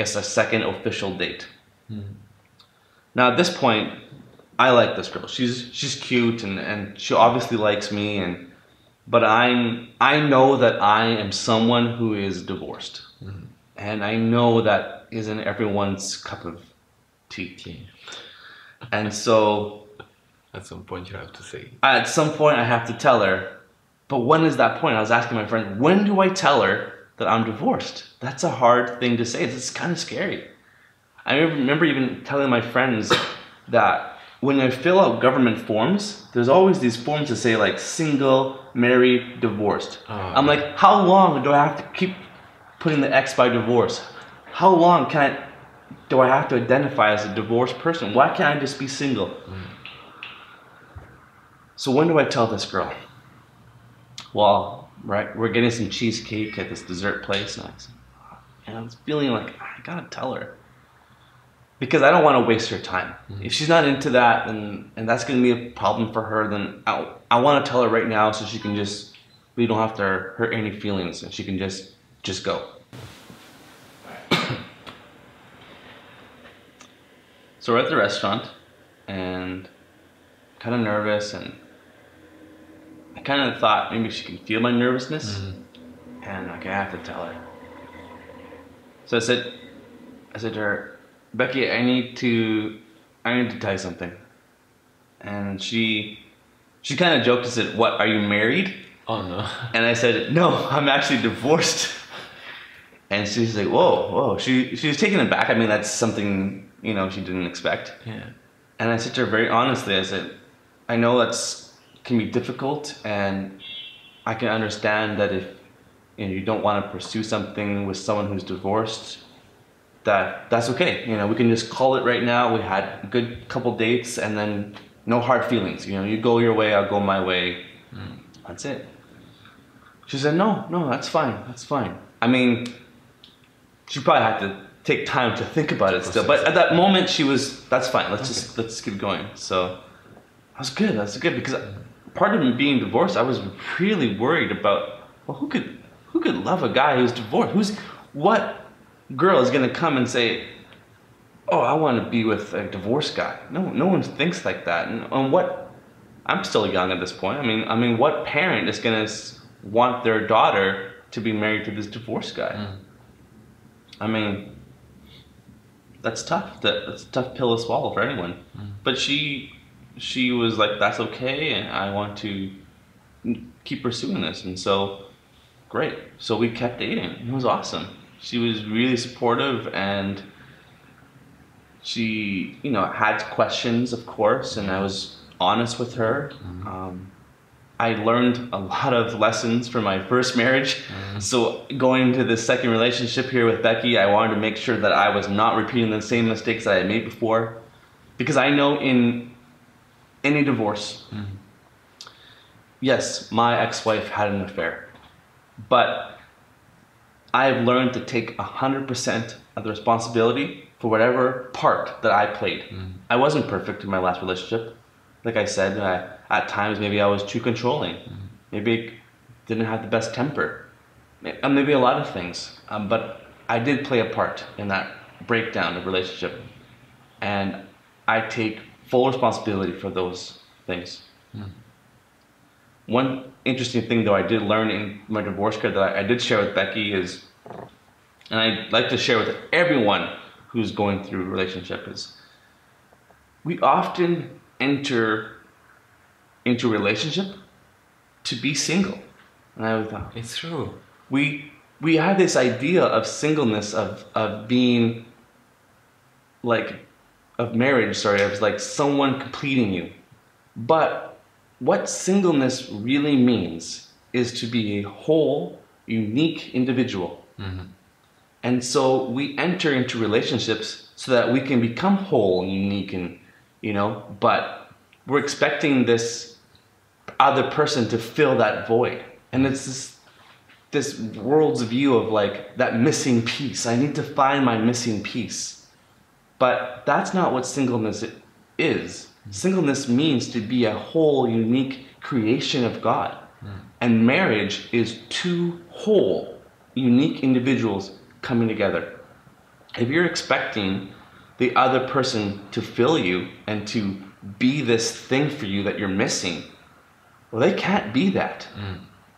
second official date. Now at this point, I like this girl. She's cute, and she obviously likes me, but I know that I am someone who is divorced, and I know that isn't everyone's cup of tea. And so, at some point you have to say. At some point I have to tell her. But when is that point? I was asking my friend, when do I tell her that I'm divorced? That's a hard thing to say. It's kind of scary. I remember even telling my friends that when I fill out government forms, there's always these forms that say single, married, divorced. I'm like, how long do I have to keep putting the X by divorce? How long do I have to identify as a divorced person? Why can't I just be single? So when do I tell this girl? Well, right, we're getting some cheesecake at this dessert place, and I was feeling like I gotta tell her because I don't want to waste her time. If she's not into that, and that's gonna be a problem for her, then I want to tell her right now so she can just We don't have to hurt any feelings, and she can just go. So we're at the restaurant, and kind of nervous, and I kind of thought maybe she can feel my nervousness, and like I have to tell her. So I said to her, Becky, I need to tell you something. And she kind of joked and said, what, are you married? Oh no. And I said, no, I'm actually divorced. And she's like, whoa. She was taken aback. I mean, that's something, you know, she didn't expect. Yeah. And I said to her very honestly, I said, I know can be difficult, and I can understand that if you don't want to pursue something with someone who's divorced, that's okay. You know, we can just call it right now. We had a good couple dates, and then no hard feelings. You know, you go your way, I'll go my way. That's it. She said, no, that's fine. I mean, she probably had to take time to think about it still, but at that moment that's fine. Let's keep going. So that's good because part of me being divorced, I was really worried about, well, who could love a guy who's divorced? What girl is gonna come and say, oh, I want to be with a divorced guy? No one thinks like that. And what, I'm still young at this point. I mean, what parent is gonna want their daughter to be married to this divorced guy? I mean, that's tough. That's a tough pill to swallow for anyone. But she was like, that's okay, and I want to keep pursuing this. And so, great. So we kept dating. It was awesome. She was really supportive, and she, you know, had questions, of course, and I was honest with her. I learned a lot of lessons from my first marriage. So going into this second relationship here with Becky, I wanted to make sure that I was not repeating the same mistakes that I had made before. Because I know in any divorce, yes, my ex-wife had an affair, but I've learned to take 100% of the responsibility for whatever part that I played. I wasn't perfect in my last relationship. Like I said, at times maybe I was too controlling. Maybe didn't have the best temper. Maybe a lot of things. But I did play a part in that breakdown of relationship. And I take full responsibility for those things. One interesting thing, though, I did learn in my divorce care that I did share with Becky is, and I'd like to share with everyone who's going through a relationship, is we often enter into a relationship to be single. And I thought, it's true. We have this idea of singleness, of being like, of marriage, of like someone completing you. But what singleness really means is to be a whole, unique individual. And so we enter into relationships so that we can become whole and unique, and, you know, but we're expecting this other person to fill that void. And it's this world's view of like that missing piece. I need to find my missing piece. But that's not what singleness is. Singleness means to be a whole, unique creation of God. And marriage is two whole, unique individuals coming together. If you're expecting the other person to fill you and to be this thing for you that you're missing, well, they can't be that.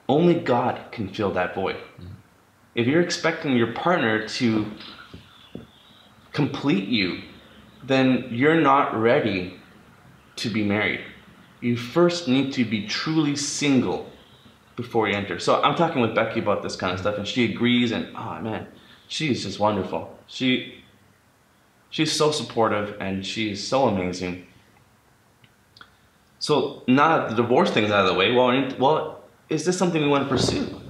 Only God can fill that void. If you're expecting your partner to complete you, then you're not ready to be married. You first need to be truly single before you enter. So I'm talking with Becky about this kind of stuff, and she agrees, and oh man, she's just wonderful. She's so supportive, and she's so amazing. So now that the divorce thing's out of the way, well, is this something we want to pursue?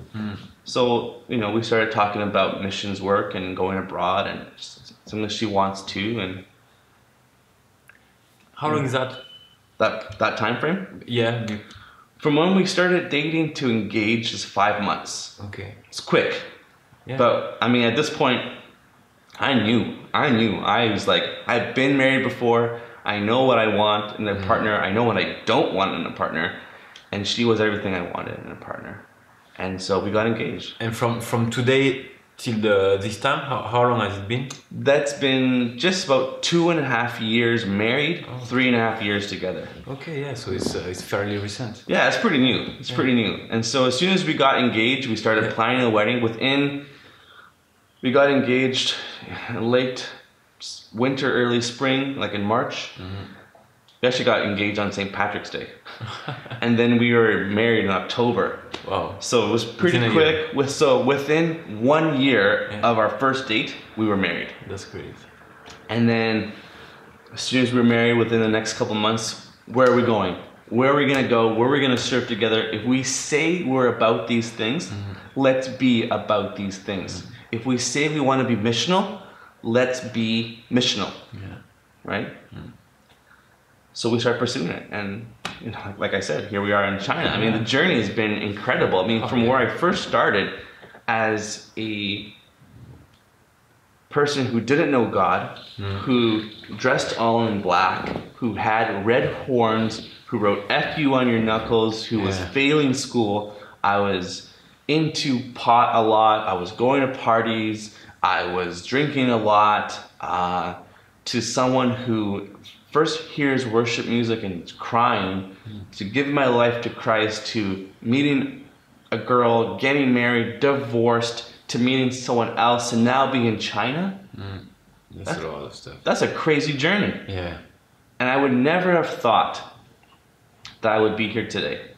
So, you know, we started talking about missions work and going abroad, and something she wants to. And how long is that? That time frame? Yeah. From when we started dating to engage is 5 months. Okay. It's quick. Yeah. But I mean, at this point, I knew. I was like, I've been married before. I know what I want in a partner. I know what I don't want in a partner. And she was everything I wanted in a partner. And so we got engaged. And from today till this time, how long has it been? That's been just about 2.5 years married, 3.5 years together. Okay, yeah, so it's fairly recent. Yeah, it's pretty new. It's pretty new. And so as soon as we got engaged, we started planning the wedding. We got engaged late winter, early spring, like in March. We actually got engaged on St. Patrick's Day. And then we were married in October. Wow. So it was pretty quick. Within 1 year of our first date, we were married. That's great. And then as soon as we were married, within the next couple months, where are we going? Where are we going to go? Where are we going to serve together? If we say we're about these things, let's be about these things. If we say we want to be missional, let's be missional. Yeah. Right? So we started pursuing it, and like I said, here we are in China. I mean, the journey has been incredible. I mean, from where I first started as a person who didn't know God, who dressed all in black, who had red horns, who wrote "F you" on your knuckles, who was failing school. I was into pot a lot. I was going to parties. I was drinking a lot. To someone who first hears worship music and is crying, to give my life to Christ, to meeting a girl, getting married, divorced, to meeting someone else, and now being in China. That's a lot of stuff. That's a crazy journey. Yeah. And I would never have thought that I would be here today.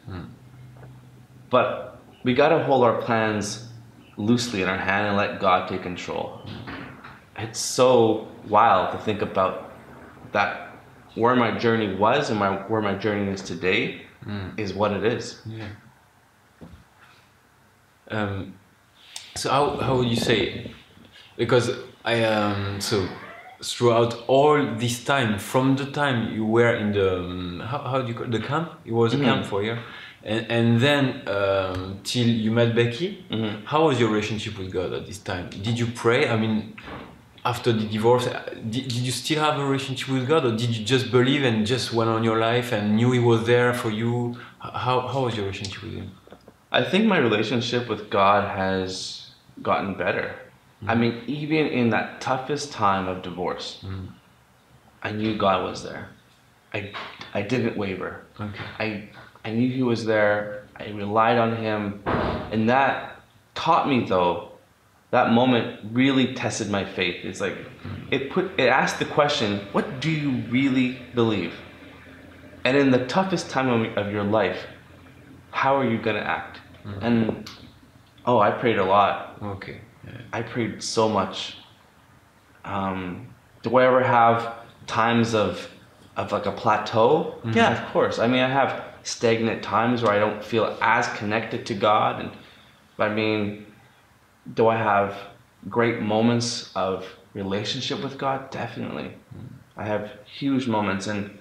But we got to hold our plans loosely in our hand and let God take control. It's so wild to think about that. Where my journey was and where my journey is today is what it is. Yeah. So how would you say? Because so throughout all this time, from the time you were in the how do you call it, the camp? It was a camp for a year, and then till you met Becky. How was your relationship with God at this time? Did you pray? I mean, after the divorce, did you still have a relationship with God, or did you just believe and just went on your life and knew He was there for you? How was your relationship with Him? I think my relationship with God has gotten better. I mean, even in that toughest time of divorce, I knew God was there. I didn't waver. Okay. I knew He was there. I relied on Him, and that taught me, though. That moment really tested my faith. It's like it asked the question, what do you really believe? And in the toughest time of your life, how are you gonna act? And I prayed a lot. Okay. Yeah. I prayed so much. Do I ever have times of like a plateau? Yeah, of course. I mean, I have stagnant times where I don't feel as connected to God, and I mean, do I have great moments of relationship with God? Definitely. I have huge moments, and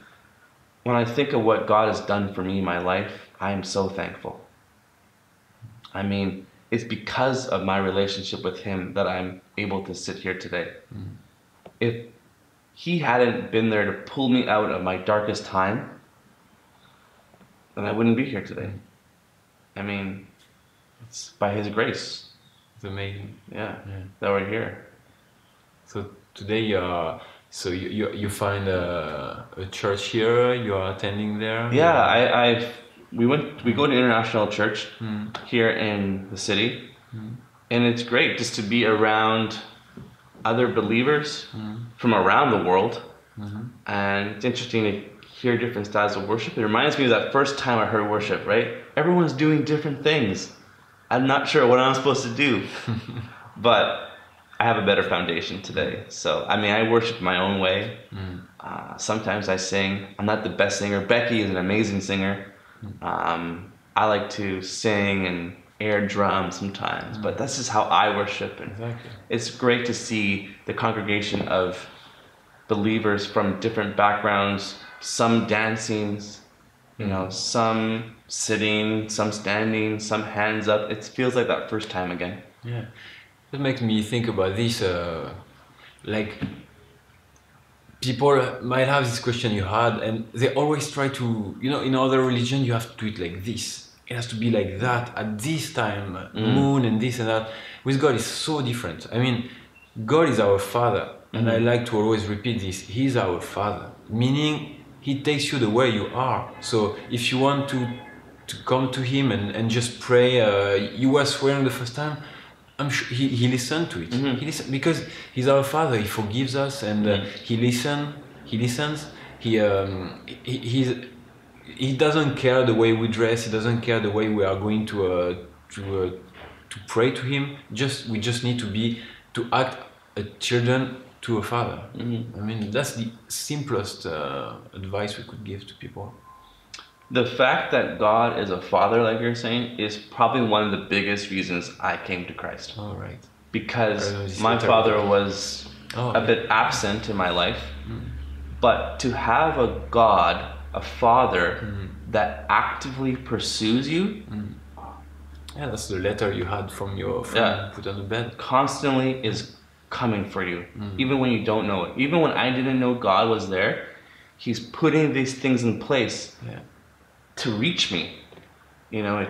when I think of what God has done for me in my life, I am so thankful. I mean, it's because of my relationship with Him that I'm able to sit here today. If He hadn't been there to pull me out of my darkest time, then I wouldn't be here today. I mean, it's by His grace. It's amazing. Yeah, that we're here. So today, you find a church here. You are attending there. Yeah, we go to international church here in the city, and it's great just to be around other believers from around the world, and it's interesting to hear different styles of worship. It reminds me of that first time I heard worship. Right, everyone's doing different things. I'm not sure what I'm supposed to do, but I have a better foundation today. So, I mean, I worship my own way. Sometimes I sing. I'm not the best singer. Becky is an amazing singer. I like to sing and air drums sometimes, but that's just how I worship. And it's great to see the congregation of believers from different backgrounds, some dancing, some sitting, some standing, some hands up. It feels like that first time again. Yeah, that makes me think about this. Like, people might have this question you had, and they always try to, in other religion you have to do it like this. it has to be like that at this time, moon and this and that. With God, it's so different. I mean, God is our Father, and I like to always repeat this. He's our Father, meaning He takes you the way you are. So if you want to come to Him and just pray, you were swearing the first time, I'm sure he listened to it. He listened because He's our Father. He forgives us, and He listens. He doesn't care the way we dress. He doesn't care the way we are going to pray to Him. We just need to act as children to a Father. I mean, that's the simplest advice we could give to people. The fact that God is a Father, like you're saying, is probably one of the biggest reasons I came to Christ. All right. Because my father was a bit absent in my life, but to have a God, a Father that actively pursues you. Yeah, that's the letter you had from your friend put on the bed. Constantly is coming for you, even when you don't know it. Even when I didn't know God was there, He's putting these things in place to reach me. You know,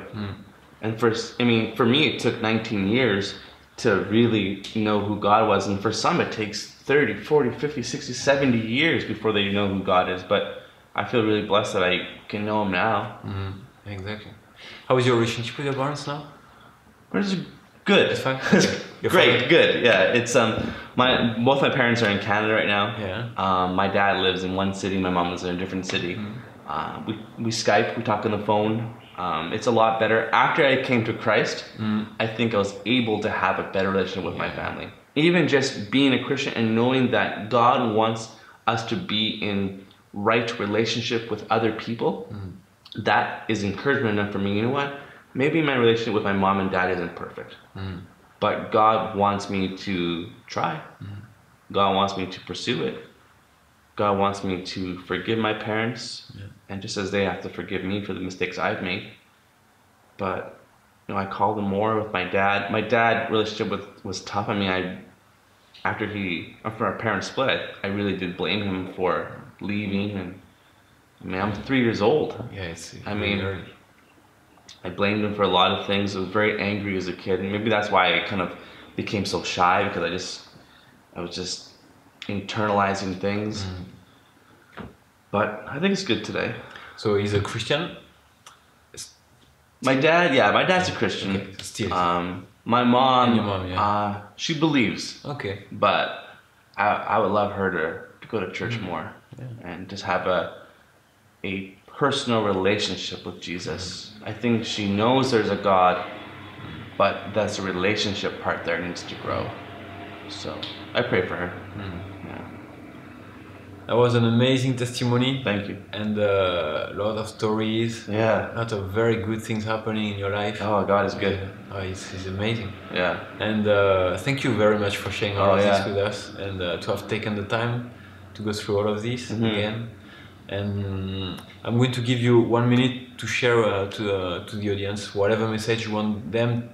and for me, it took 19 years to really know who God was. And for some, it takes 30, 40, 50, 60, 70 years before they know who God is. But I feel really blessed that I can know Him now. Exactly. How is your relationship with your parents now? It's good. It's fine. Great, good. Yeah, it's both my parents are in Canada right now. Yeah. My dad lives in one city. My mom lives in a different city. We Skype. We talk on the phone. It's a lot better. After I came to Christ, I think I was able to have a better relationship with my family. Even just being a Christian and knowing that God wants us to be in right relationship with other people, that is encouragement enough for me. You know what? Maybe my relationship with my mom and dad isn't perfect, but God wants me to try. God wants me to pursue it. God wants me to forgive my parents, and just as they have to forgive me for the mistakes I've made. But I called him more with my dad. My dad relationship was tough. I mean, after our parents split, I really did blame him for leaving. And I mean, I'm 3 years old. Yeah, it's early. I blamed him for a lot of things. I was very angry as a kid, and maybe that's why I kind of became so shy, because I was just internalizing things. But I think it's good today. So he's a Christian? My dad's a Christian. Okay, still. My mom, and your mom, she believes. Okay. But I would love her to go to church more and just have a personal relationship with Jesus. I think she knows there's a God, but that's the relationship part there needs to grow. So I pray for her. That was an amazing testimony. Thank you. And a lot of stories. Yeah. A lot of very good things happening in your life. Oh, God is good. He's amazing. Yeah. And thank you very much for sharing all of this with us, and to have taken the time to go through all of this again. And I'm going to give you 1 minute to share to the audience whatever message you want them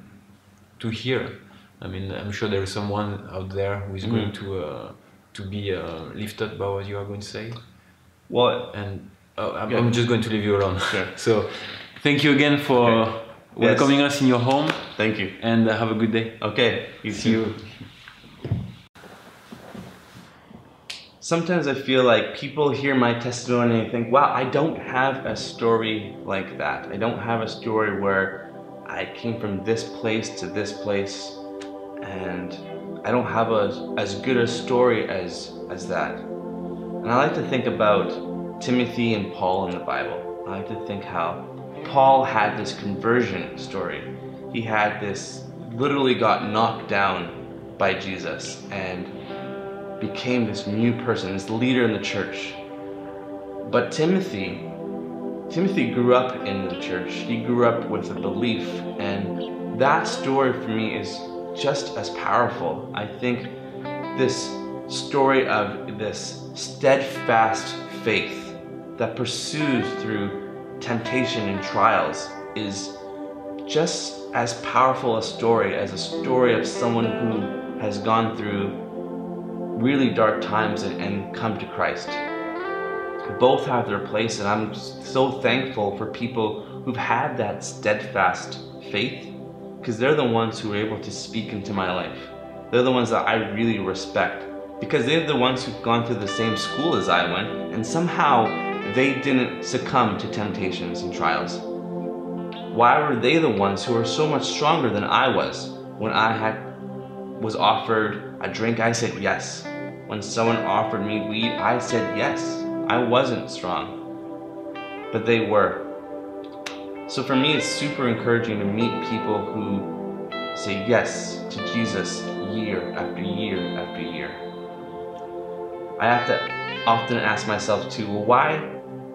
to hear. I mean, I'm sure there is someone out there who is going to be lifted by what you are going to say. Well, and I'm just going to leave you alone. Sure. So, thank you again for welcoming us in your home. Thank you. And have a good day. Okay. See you. Sometimes I feel like people hear my testimony and think, wow, I don't have a story like that. I don't have a story where I came from this place to this place, and I don't have as good a story as that. And I like to think about Timothy and Paul in the Bible. I like to think how Paul had this conversion story. He had this, literally got knocked down by Jesus and became this new person, this leader in the church. But Timothy grew up in the church. He grew up with a belief, and that story for me is just as powerful. I think this story of this steadfast faith that pursues through temptation and trials is just as powerful a story as a story of someone who has gone through really dark times and come to Christ. both have their place, and I'm so thankful for people who've had that steadfast faith, because they're the ones who are able to speak into my life. They're the ones that I really respect, because they're the ones who've gone through the same school as I went, and somehow they didn't succumb to temptations and trials. Why were they the ones who were so much stronger than I was? When I was offered a drink, I said yes. When someone offered me weed, I said yes. I wasn't strong, but they were. So for me, it's super encouraging to meet people who say yes to Jesus year after year after year. I have to often ask myself too, well,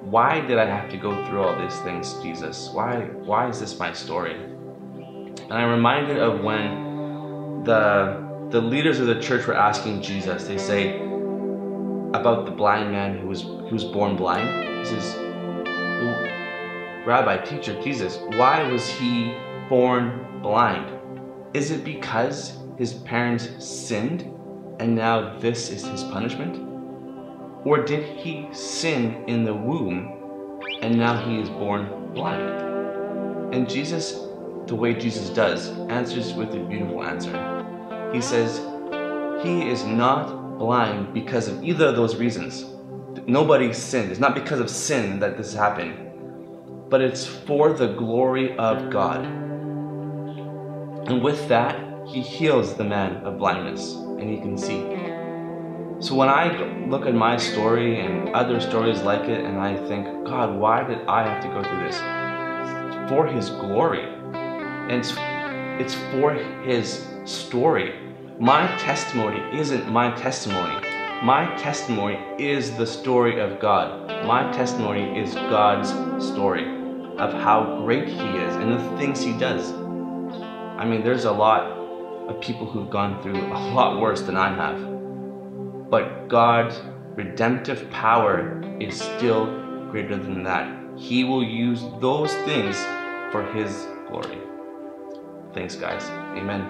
why did I have to go through all these things, Jesus? Why is this my story? And I'm reminded of when the leaders of the church were asking Jesus. They say about the blind man who was born blind. He says, well, Rabbi, teacher, Jesus, why was he born blind? Is it because his parents sinned and now this is his punishment? Or did he sin in the womb and now he is born blind? And Jesus, the way Jesus does, answers with a beautiful answer. He says, he is not blind because of either of those reasons. Nobody sinned. It's not because of sin that this happened, but it's for the glory of God. And with that, he heals the man of blindness and he can see. So when I look at my story and other stories like it, and I think, God, why did I have to go through this? It's for his glory. And it's for his story. My testimony isn't my testimony. My testimony is the story of God. My testimony is God's story of how great he is and the things he does. I mean, there's a lot of people who've gone through a lot worse than I have. But God's redemptive power is still greater than that. He will use those things for his glory. Thanks, guys. Amen.